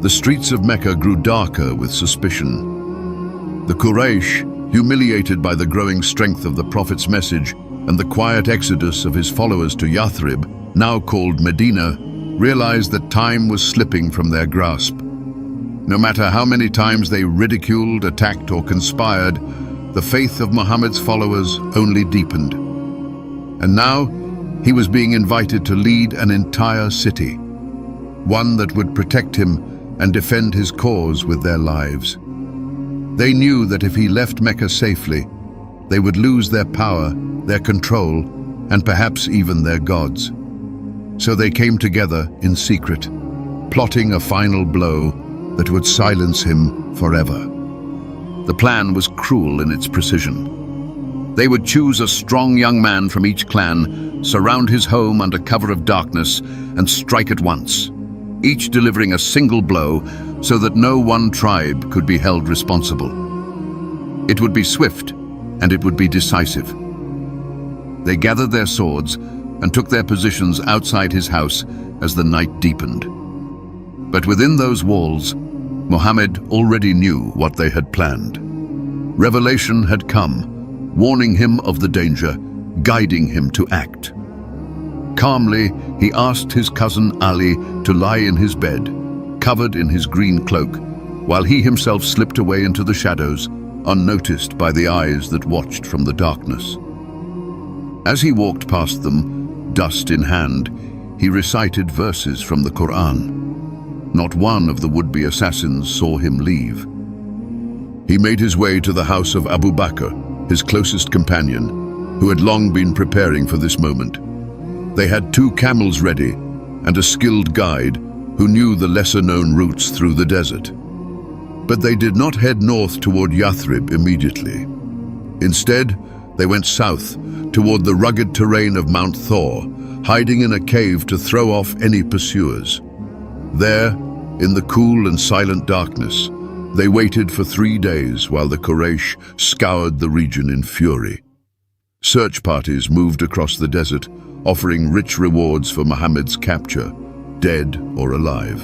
The streets of Mecca grew darker with suspicion. The Quraysh, humiliated by the growing strength of the prophet's message and the quiet exodus of his followers to Yathrib, now called Medina, realized that time was slipping from their grasp. No matter how many times they ridiculed, attacked, or conspired, the faith of Muhammad's followers only deepened. And now, he was being invited to lead an entire city, one that would protect him and defend his cause with their lives. They knew that if he left Mecca safely, they would lose their power, their control, and perhaps even their gods. So they came together in secret, plotting a final blow that would silence him forever. The plan was cruel in its precision. They would choose a strong young man from each clan, surround his home under cover of darkness, and strike at once, each delivering a single blow so that no one tribe could be held responsible. It would be swift, and it would be decisive. They gathered their swords and took their positions outside his house as the night deepened. But within those walls, Muhammad already knew what they had planned. Revelation had come, warning him of the danger, guiding him to act. Calmly, he asked his cousin Ali to lie in his bed, covered in his green cloak, while he himself slipped away into the shadows, unnoticed by the eyes that watched from the darkness. As he walked past them, dust in hand, he recited verses from the Qur'an. Not one of the would-be assassins saw him leave. He made his way to the house of Abu Bakr, his closest companion, who had long been preparing for this moment. They had 2 camels ready and a skilled guide who knew the lesser-known routes through the desert. But they did not head north toward Yathrib immediately. Instead, they went south toward the rugged terrain of Mount Thor, hiding in a cave to throw off any pursuers. There, in the cool and silent darkness, they waited for 3 days while the Quraysh scoured the region in fury. Search parties moved across the desert, offering rich rewards for Muhammad's capture, dead or alive.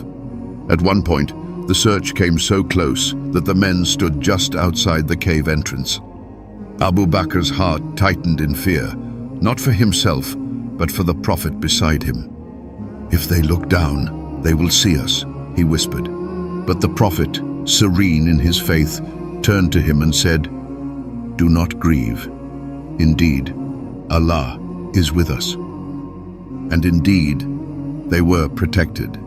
At one point, the search came so close that the men stood just outside the cave entrance. Abu Bakr's heart tightened in fear, not for himself, but for the prophet beside him. "If they look down, they will see us," he whispered. But the prophet, serene in his faith, turned to him and said, "Do not grieve. Indeed, Allah is with us." And indeed, they were protected.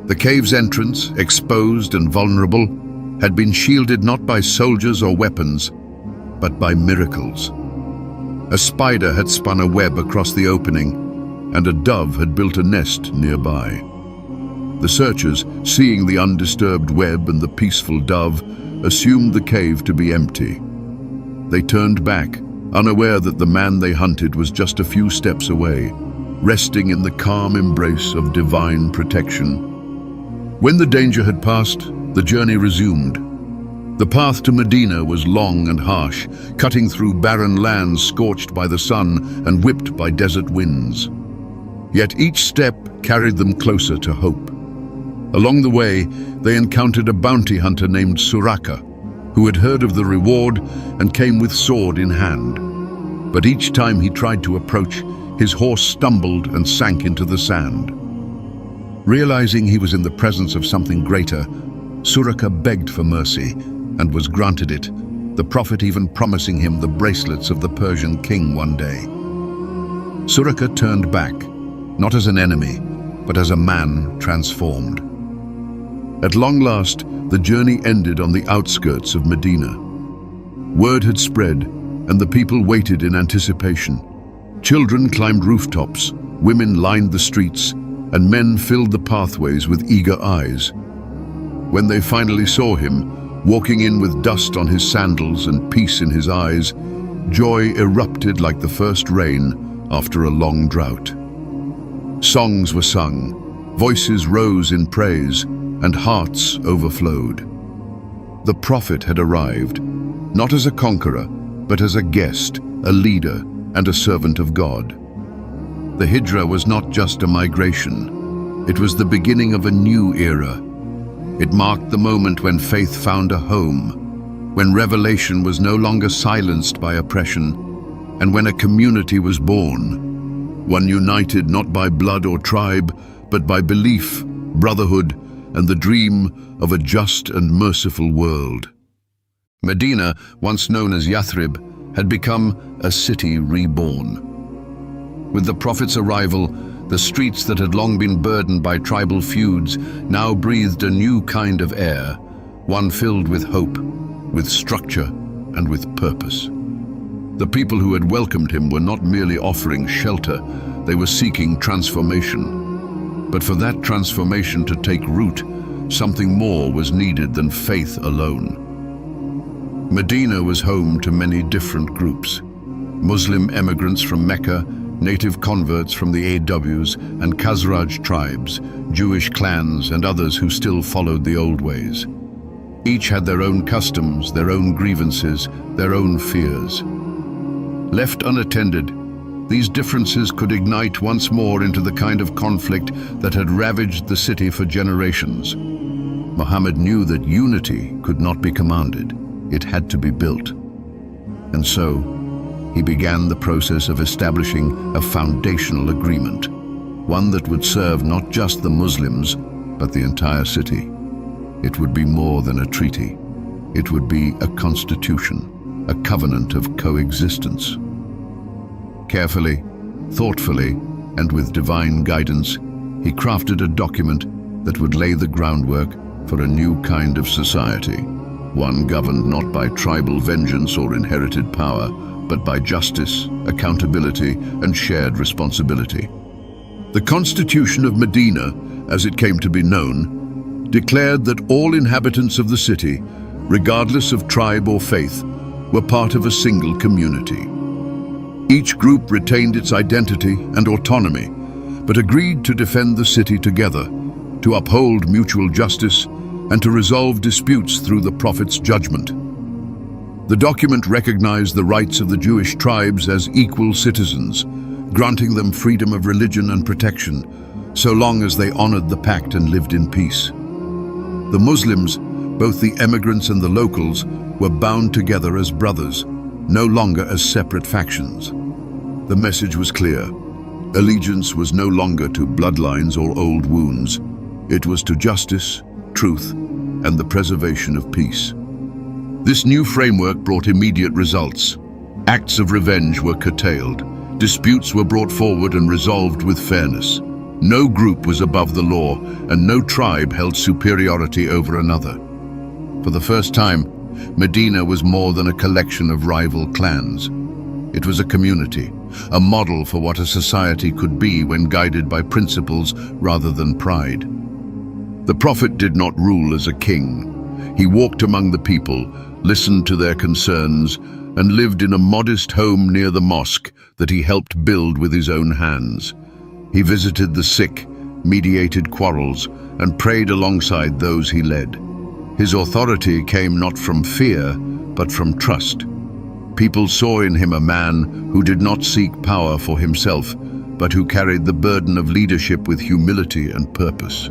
The cave's entrance, exposed and vulnerable, had been shielded not by soldiers or weapons, but by miracles. A spider had spun a web across the opening, and a dove had built a nest nearby. The searchers, seeing the undisturbed web and the peaceful dove, assumed the cave to be empty. They turned back, unaware that the man they hunted was just a few steps away, resting in the calm embrace of divine protection. When the danger had passed, the journey resumed. The path to Medina was long and harsh, cutting through barren lands scorched by the sun and whipped by desert winds. Yet each step carried them closer to hope. Along the way, they encountered a bounty hunter named Suraka, who had heard of the reward and came with sword in hand. But each time he tried to approach, his horse stumbled and sank into the sand. Realizing he was in the presence of something greater, Suraka begged for mercy and was granted it, the prophet even promising him the bracelets of the Persian king one day. Suraka turned back, not as an enemy, but as a man transformed. At long last, the journey ended on the outskirts of Medina. Word had spread, and the people waited in anticipation. Children climbed rooftops, women lined the streets, and men filled the pathways with eager eyes. When they finally saw him, walking in with dust on his sandals and peace in his eyes, joy erupted like the first rain after a long drought. Songs were sung, voices rose in praise, and hearts overflowed. The prophet had arrived, not as a conqueror, but as a guest, a leader, and a servant of God. The Hijra was not just a migration. It was the beginning of a new era. It marked the moment when faith found a home, when revelation was no longer silenced by oppression, and when a community was born, one united not by blood or tribe, but by belief, brotherhood, and the dream of a just and merciful world. Medina, once known as Yathrib, had become a city reborn. With the Prophet's arrival, the streets that had long been burdened by tribal feuds now breathed a new kind of air, one filled with hope, with structure, and with purpose. The people who had welcomed him were not merely offering shelter, they were seeking transformation. But for that transformation to take root, something more was needed than faith alone. Medina was home to many different groups. Muslim emigrants from Mecca, native converts from the AWs and Khazraj tribes, Jewish clans and others who still followed the old ways. Each had their own customs, their own grievances, their own fears. Left unattended, these differences could ignite once more into the kind of conflict that had ravaged the city for generations. Muhammad knew that unity could not be commanded, it had to be built. And so, he began the process of establishing a foundational agreement, one that would serve not just the Muslims, but the entire city. It would be more than a treaty. It would be a constitution, a covenant of coexistence. Carefully, thoughtfully, and with divine guidance, he crafted a document that would lay the groundwork for a new kind of society, one governed not by tribal vengeance or inherited power, but by justice, accountability, and shared responsibility. The Constitution of Medina, as it came to be known, declared that all inhabitants of the city, regardless of tribe or faith, were part of a single community. Each group retained its identity and autonomy, but agreed to defend the city together, to uphold mutual justice, and to resolve disputes through the Prophet's judgment. The document recognized the rights of the Jewish tribes as equal citizens, granting them freedom of religion and protection, so long as they honored the pact and lived in peace. The Muslims, both the emigrants and the locals, were bound together as brothers, no longer as separate factions. The message was clear. Allegiance was no longer to bloodlines or old wounds. It was to justice, truth, and the preservation of peace. This new framework brought immediate results. Acts of revenge were curtailed. Disputes were brought forward and resolved with fairness. No group was above the law, and no tribe held superiority over another. For the first time, Medina was more than a collection of rival clans. It was a community, a model for what a society could be when guided by principles rather than pride. The Prophet did not rule as a king. He walked among the people, listened to their concerns, and lived in a modest home near the mosque that he helped build with his own hands. He visited the sick, mediated quarrels, and prayed alongside those he led. His authority came not from fear, but from trust. People saw in him a man who did not seek power for himself, but who carried the burden of leadership with humility and purpose.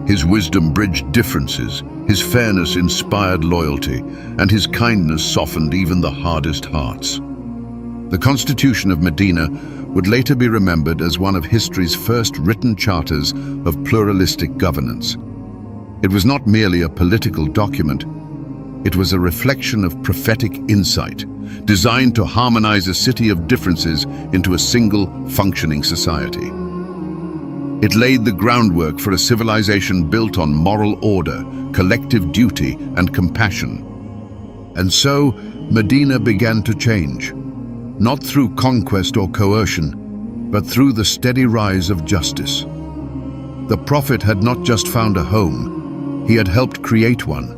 His wisdom bridged differences, his fairness inspired loyalty, and his kindness softened even the hardest hearts. The Constitution of Medina would later be remembered as one of history's first written charters of pluralistic governance. It was not merely a political document. It was a reflection of prophetic insight, designed to harmonize a city of differences into a single, functioning society. It laid the groundwork for a civilization built on moral order, collective duty, and compassion. And so, Medina began to change, not through conquest or coercion, but through the steady rise of justice. The Prophet had not just found a home, he had helped create one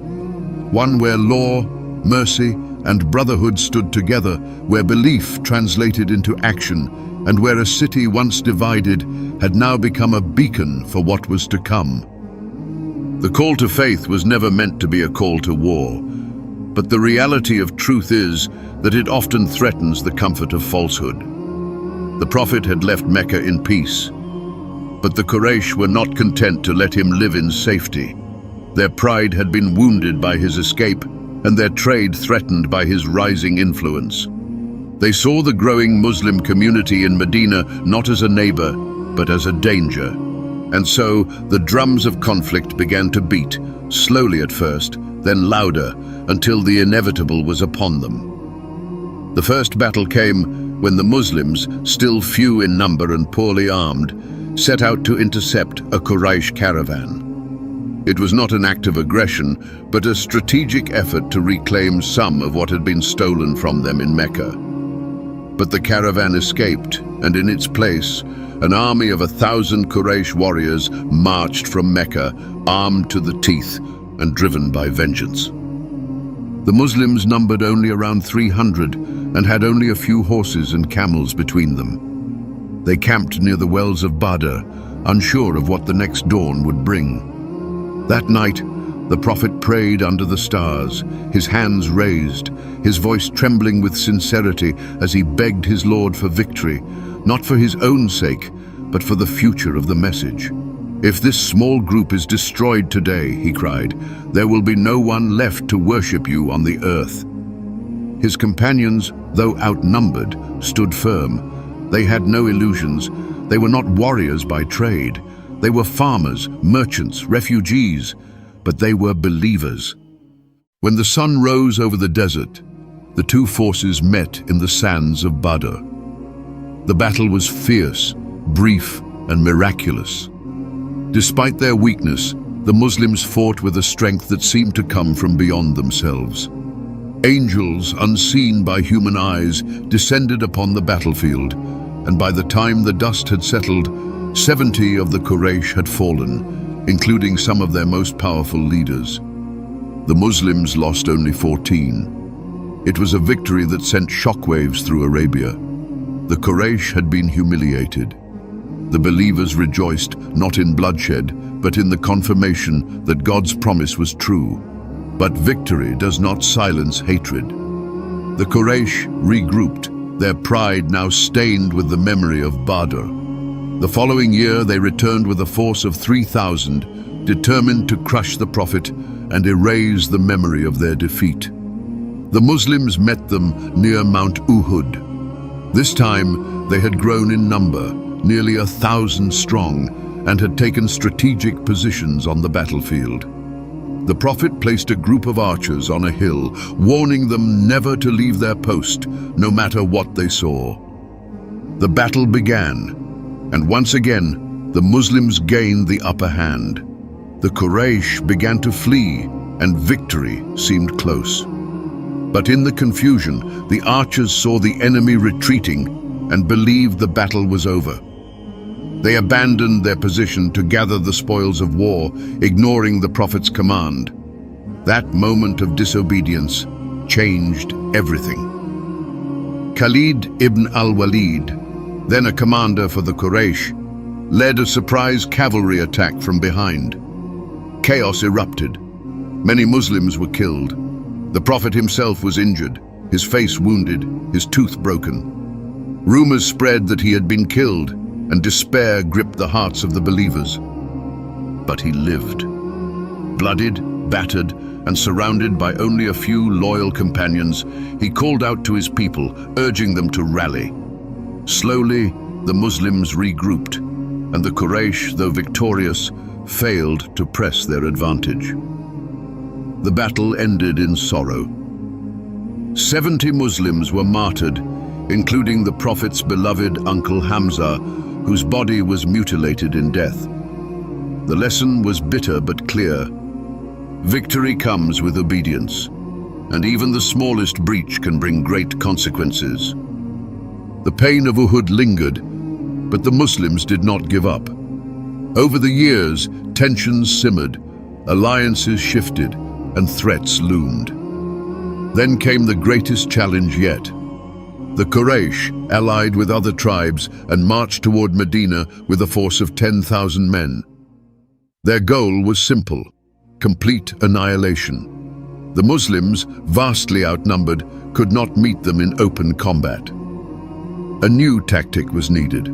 where law, mercy, and brotherhood stood together, where belief translated into action, and where a city once divided had now become a beacon for what was to come. The call to faith was never meant to be a call to war, but the reality of truth is that it often threatens the comfort of falsehood. The Prophet had left Mecca in peace, but the Quraysh were not content to let him live in safety. Their pride had been wounded by his escape, and their trade threatened by his rising influence. They saw the growing Muslim community in Medina not as a neighbor, but as a danger. And so the drums of conflict began to beat, slowly at first, then louder, until the inevitable was upon them. The first battle came when the Muslims, still few in number and poorly armed, set out to intercept a Quraysh caravan. It was not an act of aggression, but a strategic effort to reclaim some of what had been stolen from them in Mecca. But the caravan escaped, and in its place, an army of 1,000 Quraysh warriors marched from Mecca, armed to the teeth and driven by vengeance. The Muslims numbered only around 300 and had only a few horses and camels between them. They camped near the wells of Badr, unsure of what the next dawn would bring. That night, the Prophet prayed under the stars, his hands raised, his voice trembling with sincerity as he begged his Lord for victory, not for his own sake, but for the future of the message. "If this small group is destroyed today," he cried, "there will be no one left to worship you on the earth." His companions, though outnumbered, stood firm. They had no illusions. They were not warriors by trade. They were farmers, merchants, refugees, but they were believers. When the sun rose over the desert, the two forces met in the sands of Badr. The battle was fierce, brief, and miraculous. Despite their weakness, the Muslims fought with a strength that seemed to come from beyond themselves. Angels, unseen by human eyes, descended upon the battlefield, and by the time the dust had settled, 70 of the Quraysh had fallen, including some of their most powerful leaders. The Muslims lost only 14. It was a victory that sent shockwaves through Arabia. The Quraysh had been humiliated. The believers rejoiced not in bloodshed, but in the confirmation that God's promise was true. But victory does not silence hatred. The Quraysh regrouped, their pride now stained with the memory of Badr. The following year, they returned with a force of 3,000, determined to crush the Prophet and erase the memory of their defeat. The Muslims met them near Mount Uhud. This time, they had grown in number, nearly 1,000 strong, and had taken strategic positions on the battlefield. The Prophet placed a group of archers on a hill, warning them never to leave their post, no matter what they saw. The battle began, and once again, the Muslims gained the upper hand. The Quraysh began to flee, and victory seemed close. But in the confusion, the archers saw the enemy retreating and believed the battle was over. They abandoned their position to gather the spoils of war, ignoring the Prophet's command. That moment of disobedience changed everything. Khalid ibn al-Walid, then a commander for the Quraysh, led a surprise cavalry attack from behind. Chaos erupted. Many Muslims were killed. The Prophet himself was injured, his face wounded, his tooth broken. Rumors spread that he had been killed, and despair gripped the hearts of the believers. But he lived. Blooded, battered, and surrounded by only a few loyal companions, he called out to his people, urging them to rally. Slowly, the Muslims regrouped, and the Quraysh, though victorious, failed to press their advantage. The battle ended in sorrow. 70 Muslims were martyred, including the Prophet's beloved uncle Hamza, whose body was mutilated in death. The lesson was bitter but clear. Victory comes with obedience, and even the smallest breach can bring great consequences. The pain of Uhud lingered, but the Muslims did not give up. Over the years, tensions simmered, alliances shifted, and threats loomed. Then came the greatest challenge yet. The Quraysh allied with other tribes and marched toward Medina with a force of 10,000 men. Their goal was simple: complete annihilation. The Muslims, vastly outnumbered, could not meet them in open combat. A new tactic was needed.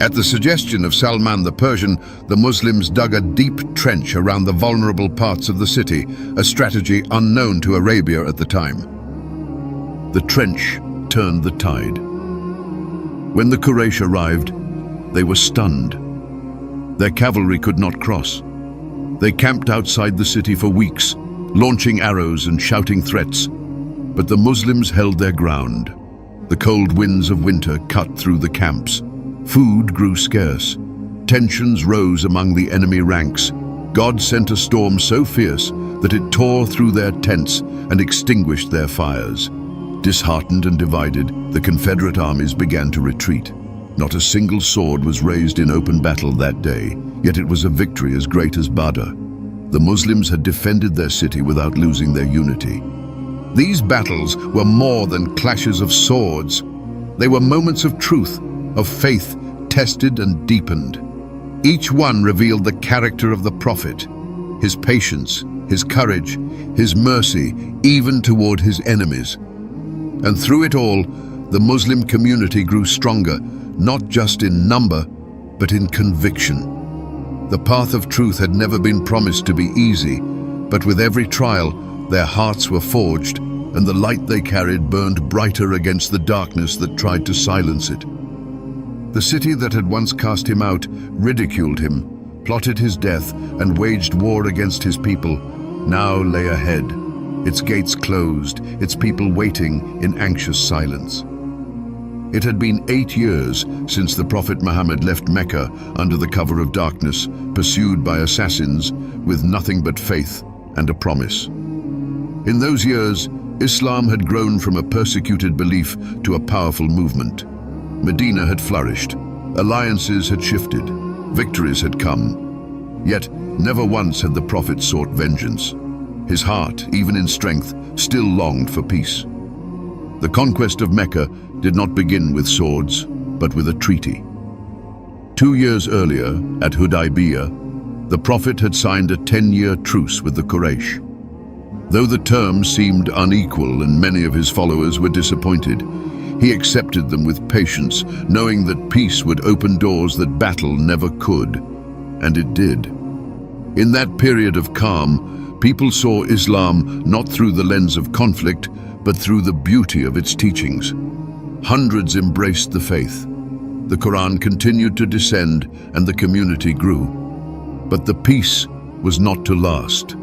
At the suggestion of Salman the Persian, the Muslims dug a deep trench around the vulnerable parts of the city, a strategy unknown to Arabia at the time. The trench turned the tide. When the Quraysh arrived, they were stunned. Their cavalry could not cross. They camped outside the city for weeks, launching arrows and shouting threats. But the Muslims held their ground. The cold winds of winter cut through the camps. Food grew scarce. Tensions rose among the enemy ranks. God sent a storm so fierce that it tore through their tents and extinguished their fires. Disheartened and divided, the Confederate armies began to retreat. Not a single sword was raised in open battle that day, yet it was a victory as great as Badr. The Muslims had defended their city without losing their unity. These battles were more than clashes of swords. They were moments of truth, of faith, tested and deepened. Each one revealed the character of the Prophet, his patience, his courage, his mercy, even toward his enemies. And through it all, the Muslim community grew stronger, not just in number, but in conviction. The path of truth had never been promised to be easy, but with every trial, their hearts were forged, and the light they carried burned brighter against the darkness that tried to silence it. The city that had once cast him out ridiculed him, plotted his death, and waged war against his people, now lay ahead, its gates closed, its people waiting in anxious silence. It had been 8 years since the Prophet Muhammad left Mecca under the cover of darkness, pursued by assassins with nothing but faith and a promise. In those years, Islam had grown from a persecuted belief to a powerful movement. Medina had flourished, alliances had shifted, victories had come. Yet, never once had the Prophet sought vengeance. His heart, even in strength, still longed for peace. The conquest of Mecca did not begin with swords, but with a treaty. 2 years earlier, at Hudaybiyah, the Prophet had signed a 10-year truce with the Quraysh. Though the terms seemed unequal and many of his followers were disappointed, he accepted them with patience, knowing that peace would open doors that battle never could. And it did. In that period of calm, people saw Islam not through the lens of conflict, but through the beauty of its teachings. Hundreds embraced the faith. The Qur'an continued to descend and the community grew. But the peace was not to last.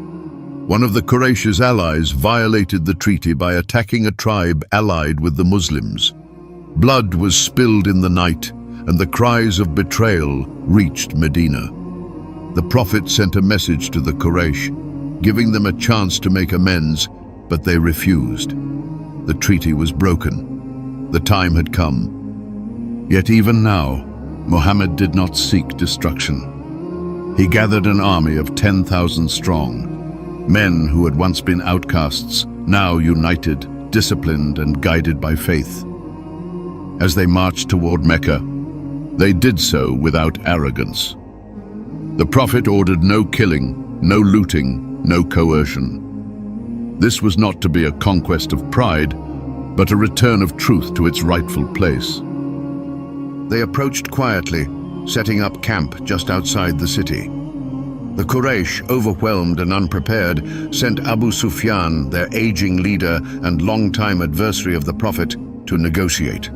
One of the Quraysh's allies violated the treaty by attacking a tribe allied with the Muslims. Blood was spilled in the night, and the cries of betrayal reached Medina. The Prophet sent a message to the Quraysh, giving them a chance to make amends, but they refused. The treaty was broken. The time had come. Yet even now, Muhammad did not seek destruction. He gathered an army of 10,000 strong, men who had once been outcasts, now united, disciplined, and guided by faith. As they marched toward Mecca, they did so without arrogance. The Prophet ordered no killing, no looting, no coercion. This was not to be a conquest of pride, but a return of truth to its rightful place. They approached quietly, setting up camp just outside the city. The Quraysh, overwhelmed and unprepared, sent Abu Sufyan, their aging leader and longtime adversary of the Prophet, to negotiate.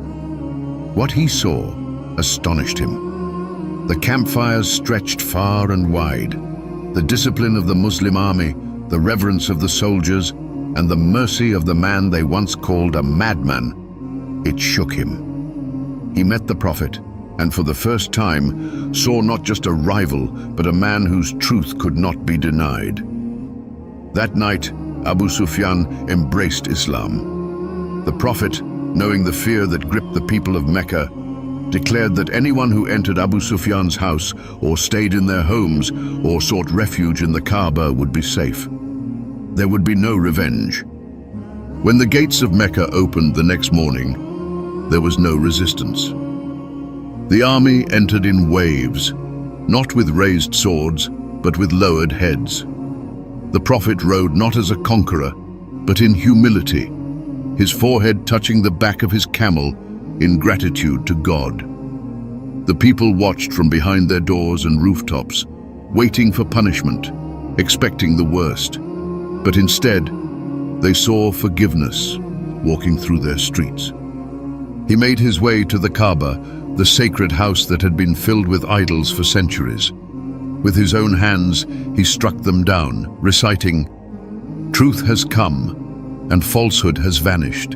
What he saw astonished him. The campfires stretched far and wide. The discipline of the Muslim army, the reverence of the soldiers, and the mercy of the man they once called a madman, it shook him. He met the Prophet, and for the first time saw not just a rival, but a man whose truth could not be denied. That night, Abu Sufyan embraced Islam. The Prophet, knowing the fear that gripped the people of Mecca, declared that anyone who entered Abu Sufyan's house or stayed in their homes or sought refuge in the Kaaba would be safe. There would be no revenge. When the gates of Mecca opened the next morning, there was no resistance. The army entered in waves, not with raised swords, but with lowered heads. The Prophet rode not as a conqueror, but in humility, his forehead touching the back of his camel in gratitude to God. The people watched from behind their doors and rooftops, waiting for punishment, expecting the worst. But instead, they saw forgiveness walking through their streets. He made his way to the Kaaba, the sacred house that had been filled with idols for centuries. With his own hands, he struck them down, reciting, "Truth has come, and falsehood has vanished.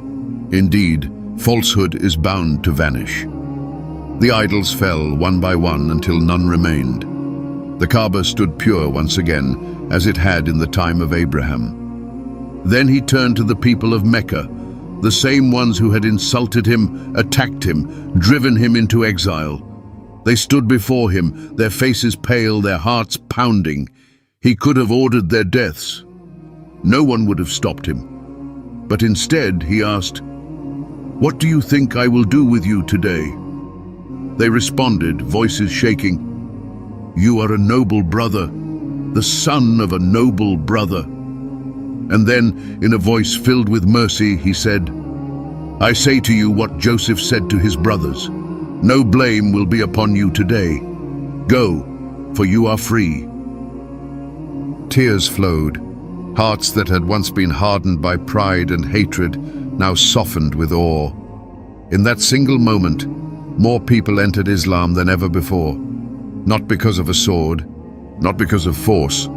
Indeed, falsehood is bound to vanish." The idols fell one by one until none remained. The Kaaba stood pure once again, as it had in the time of Abraham. Then he turned to the people of Mecca, the same ones who had insulted him, attacked him, driven him into exile. They stood before him, their faces pale, their hearts pounding. He could have ordered their deaths. No one would have stopped him. But instead, he asked, "What do you think I will do with you today?" They responded, voices shaking, "You are a noble brother, the son of a noble brother." And then, in a voice filled with mercy, he said, "I say to you what Joseph said to his brothers. No blame will be upon you today. Go, for you are free." Tears flowed. Hearts that had once been hardened by pride and hatred now softened with awe. In that single moment, more people entered Islam than ever before. Not because of a sword, not because of force,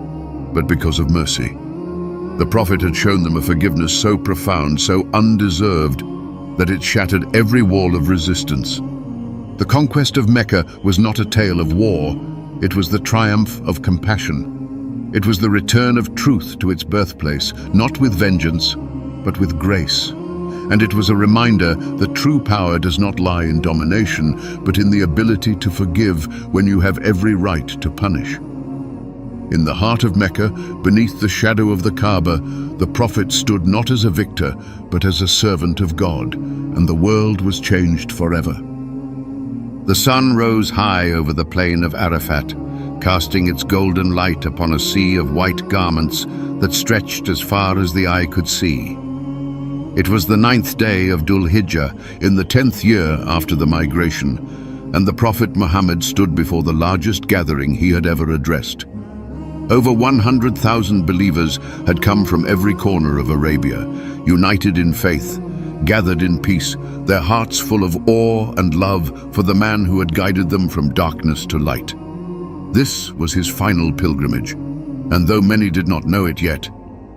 but because of mercy. The Prophet had shown them a forgiveness so profound, so undeserved, that it shattered every wall of resistance. The conquest of Mecca was not a tale of war, it was the triumph of compassion. It was the return of truth to its birthplace, not with vengeance, but with grace. And it was a reminder that true power does not lie in domination, but in the ability to forgive when you have every right to punish. In the heart of Mecca, beneath the shadow of the Kaaba, the Prophet stood not as a victor, but as a servant of God, and the world was changed forever. The sun rose high over the plain of Arafat, casting its golden light upon a sea of white garments that stretched as far as the eye could see. It was the 9th day of Dhul Hijjah, in the 10th year after the migration, and the Prophet Muhammad stood before the largest gathering he had ever addressed. Over 100,000 believers had come from every corner of Arabia, united in faith, gathered in peace, their hearts full of awe and love for the man who had guided them from darkness to light. This was his final pilgrimage, and though many did not know it yet,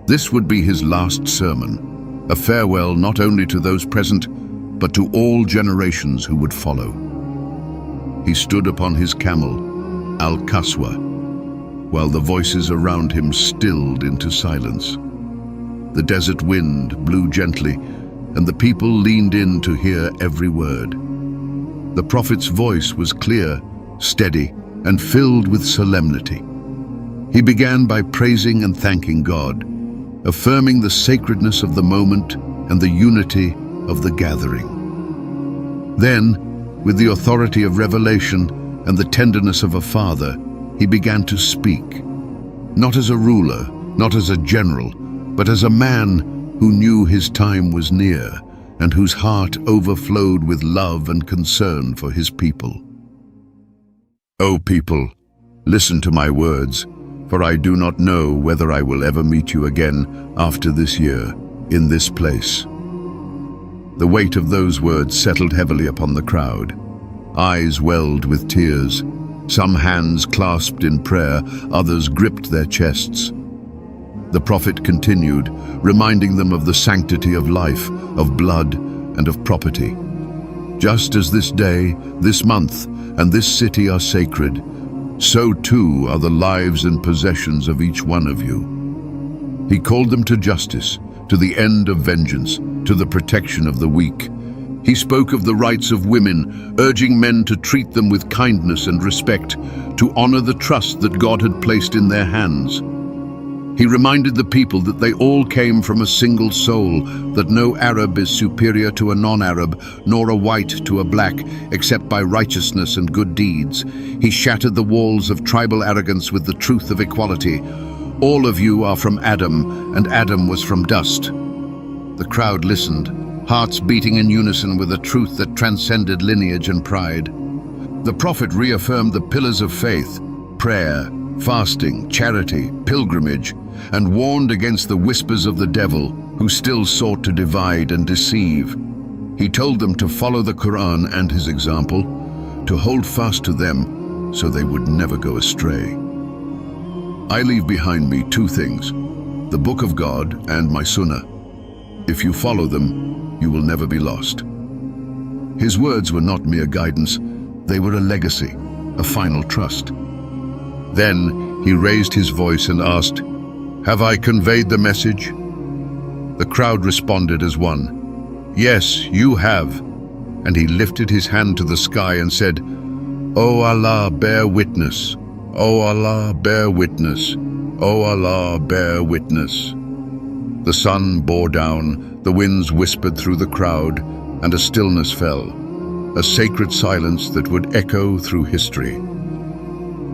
this would be his last sermon, a farewell not only to those present, but to all generations who would follow. He stood upon his camel, Al-Qaswa, while the voices around him stilled into silence. The desert wind blew gently, and the people leaned in to hear every word. The Prophet's voice was clear, steady, and filled with solemnity. He began by praising and thanking God, affirming the sacredness of the moment and the unity of the gathering. Then, with the authority of revelation and the tenderness of a father, he began to speak, not as a ruler, not as a general, but as a man who knew his time was near and whose heart overflowed with love and concern for his people. O people, listen to my words, for I do not know whether I will ever meet you again after this year, in this place." The weight of those words settled heavily upon the crowd. Eyes welled with tears. Some hands clasped in prayer, others gripped their chests. The prophet continued, reminding them of the sanctity of life, of blood, and of property. "Just as this day, this month, and this city are sacred, so too are the lives and possessions of each one of you." He called them to justice, to the end of vengeance, to the protection of the weak. He spoke of the rights of women, urging men to treat them with kindness and respect, to honor the trust that God had placed in their hands. He reminded the people that they all came from a single soul, that no Arab is superior to a non-Arab, nor a white to a black, except by righteousness and good deeds. He shattered the walls of tribal arrogance with the truth of equality. "All of you are from Adam, and Adam was from dust." The crowd listened, hearts beating in unison with a truth that transcended lineage and pride. The prophet reaffirmed the pillars of faith: prayer, fasting, charity, pilgrimage, and warned against the whispers of the devil, who still sought to divide and deceive. He told them to follow the Qur'an and his example, to hold fast to them so they would never go astray. "I leave behind me two things, the Book of God and my Sunnah. If you follow them, you will never be lost." His words were not mere guidance, they were a legacy, a final trust. Then he raised his voice and asked, "Have I conveyed the message?" The crowd responded as one, "Yes, you have." And he lifted his hand to the sky and said, "O Allah, bear witness. O Allah, bear witness. O Allah, bear witness." The sun bore down, the winds whispered through the crowd, and a stillness fell, a sacred silence that would echo through history.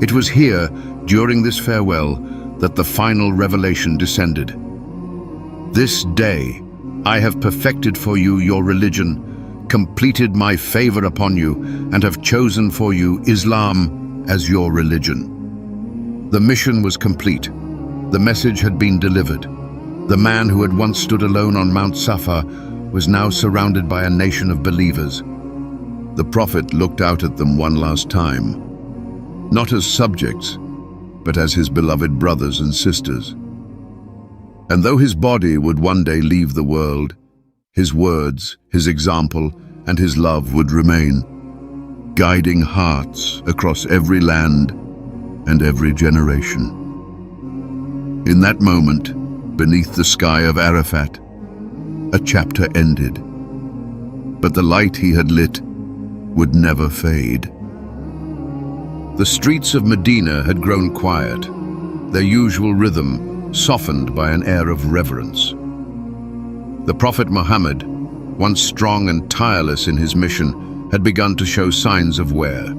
It was here, during this farewell, that the final revelation descended. "This day I have perfected for you your religion, completed my favor upon you, and have chosen for you Islam as your religion." The mission was complete. The message had been delivered. The man who had once stood alone on Mount Safa was now surrounded by a nation of believers. The prophet looked out at them one last time, not as subjects, but as his beloved brothers and sisters. And though his body would one day leave the world, his words, his example, and his love would remain, guiding hearts across every land and every generation. In that moment, beneath the sky of Arafat, a chapter ended, but the light he had lit would never fade. The streets of Medina had grown quiet, their usual rhythm softened by an air of reverence. The Prophet Muhammad, once strong and tireless in his mission, had begun to show signs of wear.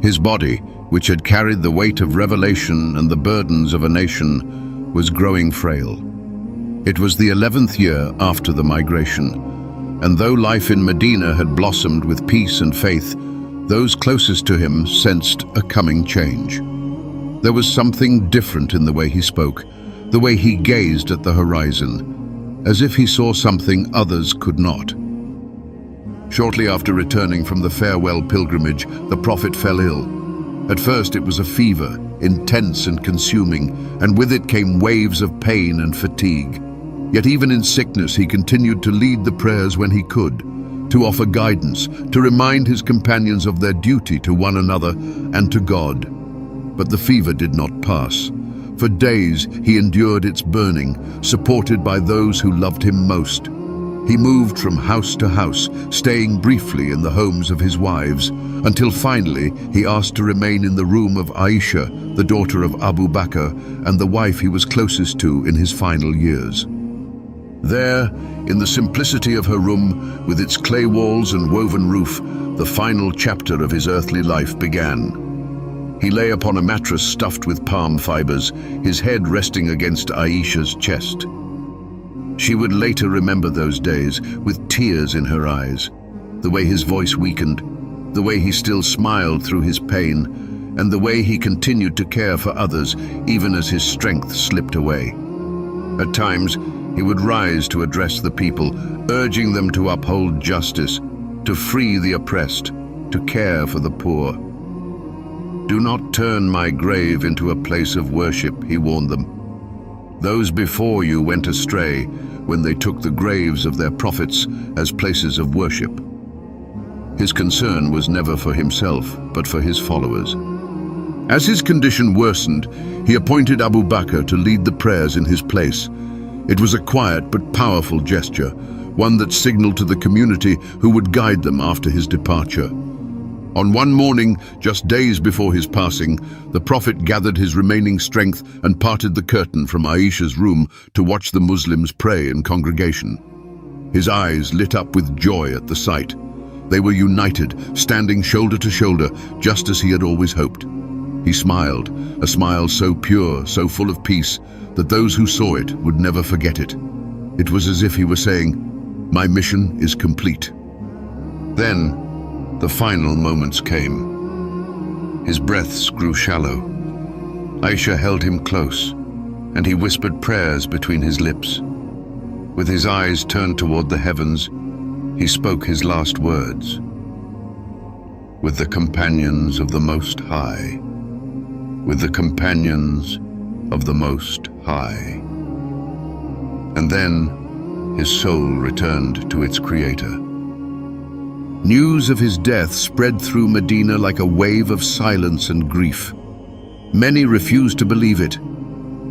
His body, which had carried the weight of revelation and the burdens of a nation, was growing frail. It was the 11th year after the migration, and though life in Medina had blossomed with peace and faith, those closest to him sensed a coming change. There was something different in the way he spoke, the way he gazed at the horizon, as if he saw something others could not. Shortly after returning from the farewell pilgrimage, the prophet fell ill. At first it was a fever, intense and consuming, and with it came waves of pain and fatigue. Yet even in sickness he continued to lead the prayers when he could, to offer guidance, to remind his companions of their duty to one another and to God. But the fever did not pass. For days he endured its burning, supported by those who loved him most. He moved from house to house, staying briefly in the homes of his wives, until finally he asked to remain in the room of Aisha, the daughter of Abu Bakr, and the wife he was closest to in his final years. There, in the simplicity of her room, with its clay walls and woven roof, the final chapter of his earthly life began. He lay upon a mattress stuffed with palm fibers, his head resting against Aisha's chest. She would later remember those days with tears in her eyes, the way his voice weakened, the way he still smiled through his pain, and the way he continued to care for others even as his strength slipped away. At times, he would rise to address the people, urging them to uphold justice, to free the oppressed, to care for the poor. "Do not turn my grave into a place of worship," he warned them. "Those before you went astray when they took the graves of their prophets as places of worship." His concern was never for himself, but for his followers. As his condition worsened, he appointed Abu Bakr to lead the prayers in his place. It was a quiet but powerful gesture, one that signaled to the community who would guide them after his departure. On one morning, just days before his passing, the Prophet gathered his remaining strength and parted the curtain from Aisha's room to watch the Muslims pray in congregation. His eyes lit up with joy at the sight. They were united, standing shoulder to shoulder, just as he had always hoped. He smiled, a smile so pure, so full of peace, that those who saw it would never forget it. It was as if he were saying, "My mission is complete." Then, the final moments came. His breaths grew shallow. Aisha held him close, and he whispered prayers between his lips. With his eyes turned toward the heavens, he spoke his last words. "With the companions of the Most High. With the companions of the Most High." And then his soul returned to its Creator. News of his death spread through Medina like a wave of silence and grief. Many refused to believe it.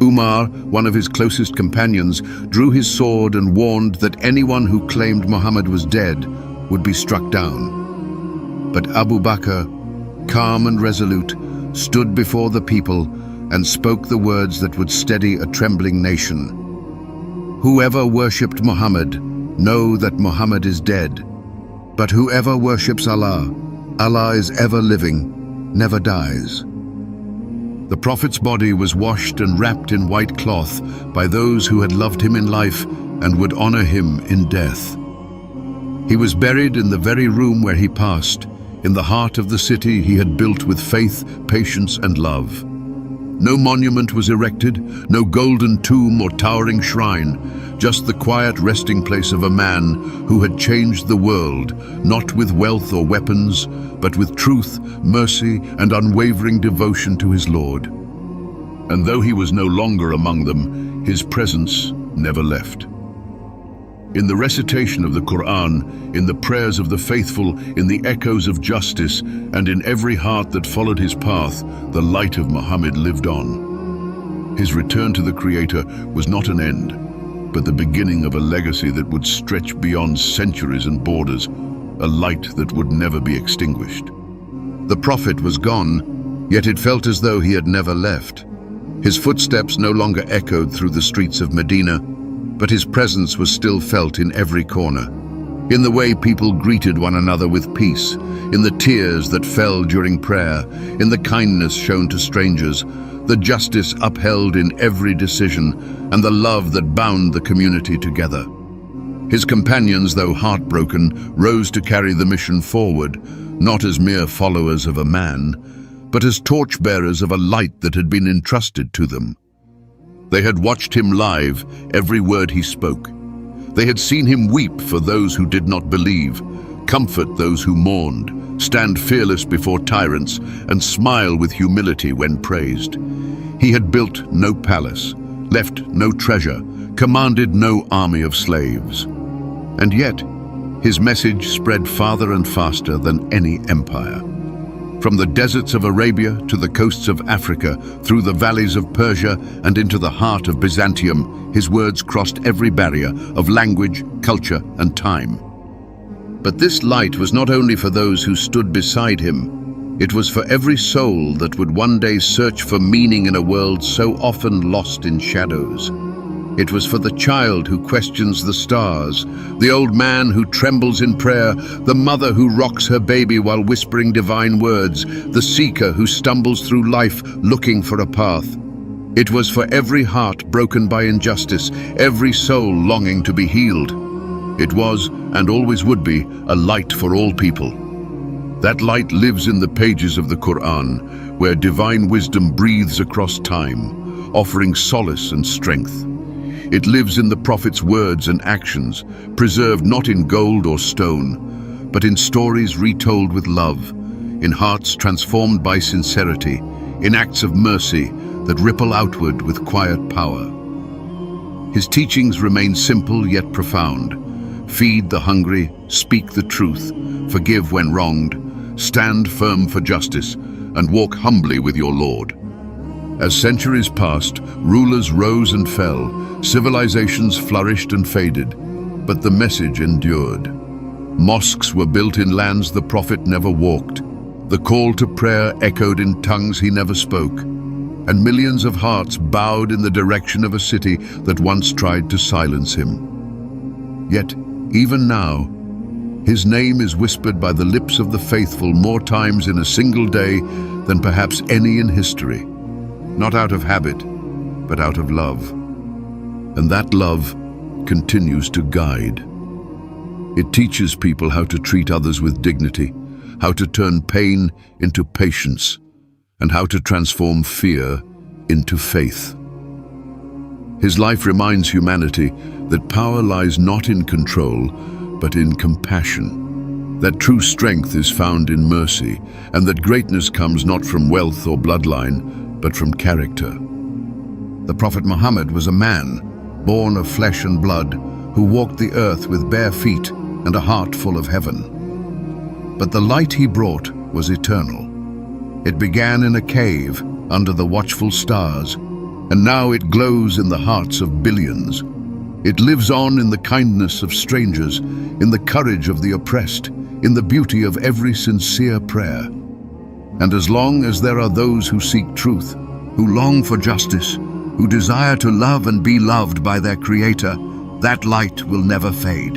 Umar, one of his closest companions, drew his sword and warned that anyone who claimed Muhammad was dead would be struck down. But Abu Bakr, calm and resolute, stood before the people and spoke the words that would steady a trembling nation. "Whoever worshipped Muhammad, know that Muhammad is dead. But whoever worships Allah, Allah is ever living, never dies." The Prophet's body was washed and wrapped in white cloth by those who had loved him in life and would honor him in death. He was buried in the very room where he passed, in the heart of the city he had built with faith, patience, and love. No monument was erected, no golden tomb or towering shrine, just the quiet resting place of a man who had changed the world, not with wealth or weapons, but with truth, mercy, and unwavering devotion to his Lord. And though he was no longer among them, his presence never left. In the recitation of the Qur'an, in the prayers of the faithful, in the echoes of justice, and in every heart that followed his path, the light of Muhammad lived on. His return to the Creator was not an end, but the beginning of a legacy that would stretch beyond centuries and borders, a light that would never be extinguished. The Prophet was gone, yet it felt as though he had never left. His footsteps no longer echoed through the streets of Medina, but his presence was still felt in every corner. In the way people greeted one another with peace, in the tears that fell during prayer, in the kindness shown to strangers, the justice upheld in every decision, and the love that bound the community together. His companions, though heartbroken, rose to carry the mission forward, not as mere followers of a man, but as torchbearers of a light that had been entrusted to them. They had watched him live, every word he spoke. They had seen him weep for those who did not believe, comfort those who mourned, stand fearless before tyrants, and smile with humility when praised. He had built no palace, left no treasure, commanded no army of slaves. And yet, his message spread farther and faster than any empire. From the deserts of Arabia to the coasts of Africa, through the valleys of Persia and into the heart of Byzantium, his words crossed every barrier of language, culture, and time. But this light was not only for those who stood beside him, it was for every soul that would one day search for meaning in a world so often lost in shadows. It was for the child who questions the stars, the old man who trembles in prayer, the mother who rocks her baby while whispering divine words, the seeker who stumbles through life looking for a path. It was for every heart broken by injustice, every soul longing to be healed. It was, and always would be, a light for all people. That light lives in the pages of the Qur'an, where divine wisdom breathes across time, offering solace and strength. It lives in the Prophet's words and actions, preserved not in gold or stone, but in stories retold with love, in hearts transformed by sincerity, in acts of mercy that ripple outward with quiet power. His teachings remain simple yet profound. Feed the hungry, speak the truth, forgive when wronged, stand firm for justice, and walk humbly with your Lord. As centuries passed, rulers rose and fell, civilizations flourished and faded, but the message endured. Mosques were built in lands the Prophet never walked. The call to prayer echoed in tongues he never spoke, and millions of hearts bowed in the direction of a city that once tried to silence him. Yet, even now, his name is whispered by the lips of the faithful more times in a single day than perhaps any in history. Not out of habit, but out of love. And that love continues to guide. It teaches people how to treat others with dignity, how to turn pain into patience, and how to transform fear into faith. His life reminds humanity that power lies not in control, but in compassion, that true strength is found in mercy, and that greatness comes not from wealth or bloodline, but from character. The Prophet Muhammad was a man, born of flesh and blood, who walked the earth with bare feet and a heart full of heaven. But the light he brought was eternal. It began in a cave under the watchful stars, and now it glows in the hearts of billions. It lives on in the kindness of strangers, in the courage of the oppressed, in the beauty of every sincere prayer. And as long as there are those who seek truth, who long for justice, who desire to love and be loved by their Creator, that light will never fade.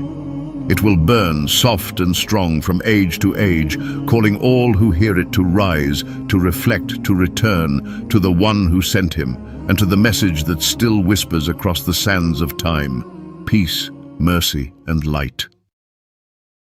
It will burn soft and strong from age to age, calling all who hear it to rise, to reflect, to return, to the one who sent him, and to the message that still whispers across the sands of time: peace, mercy, and light.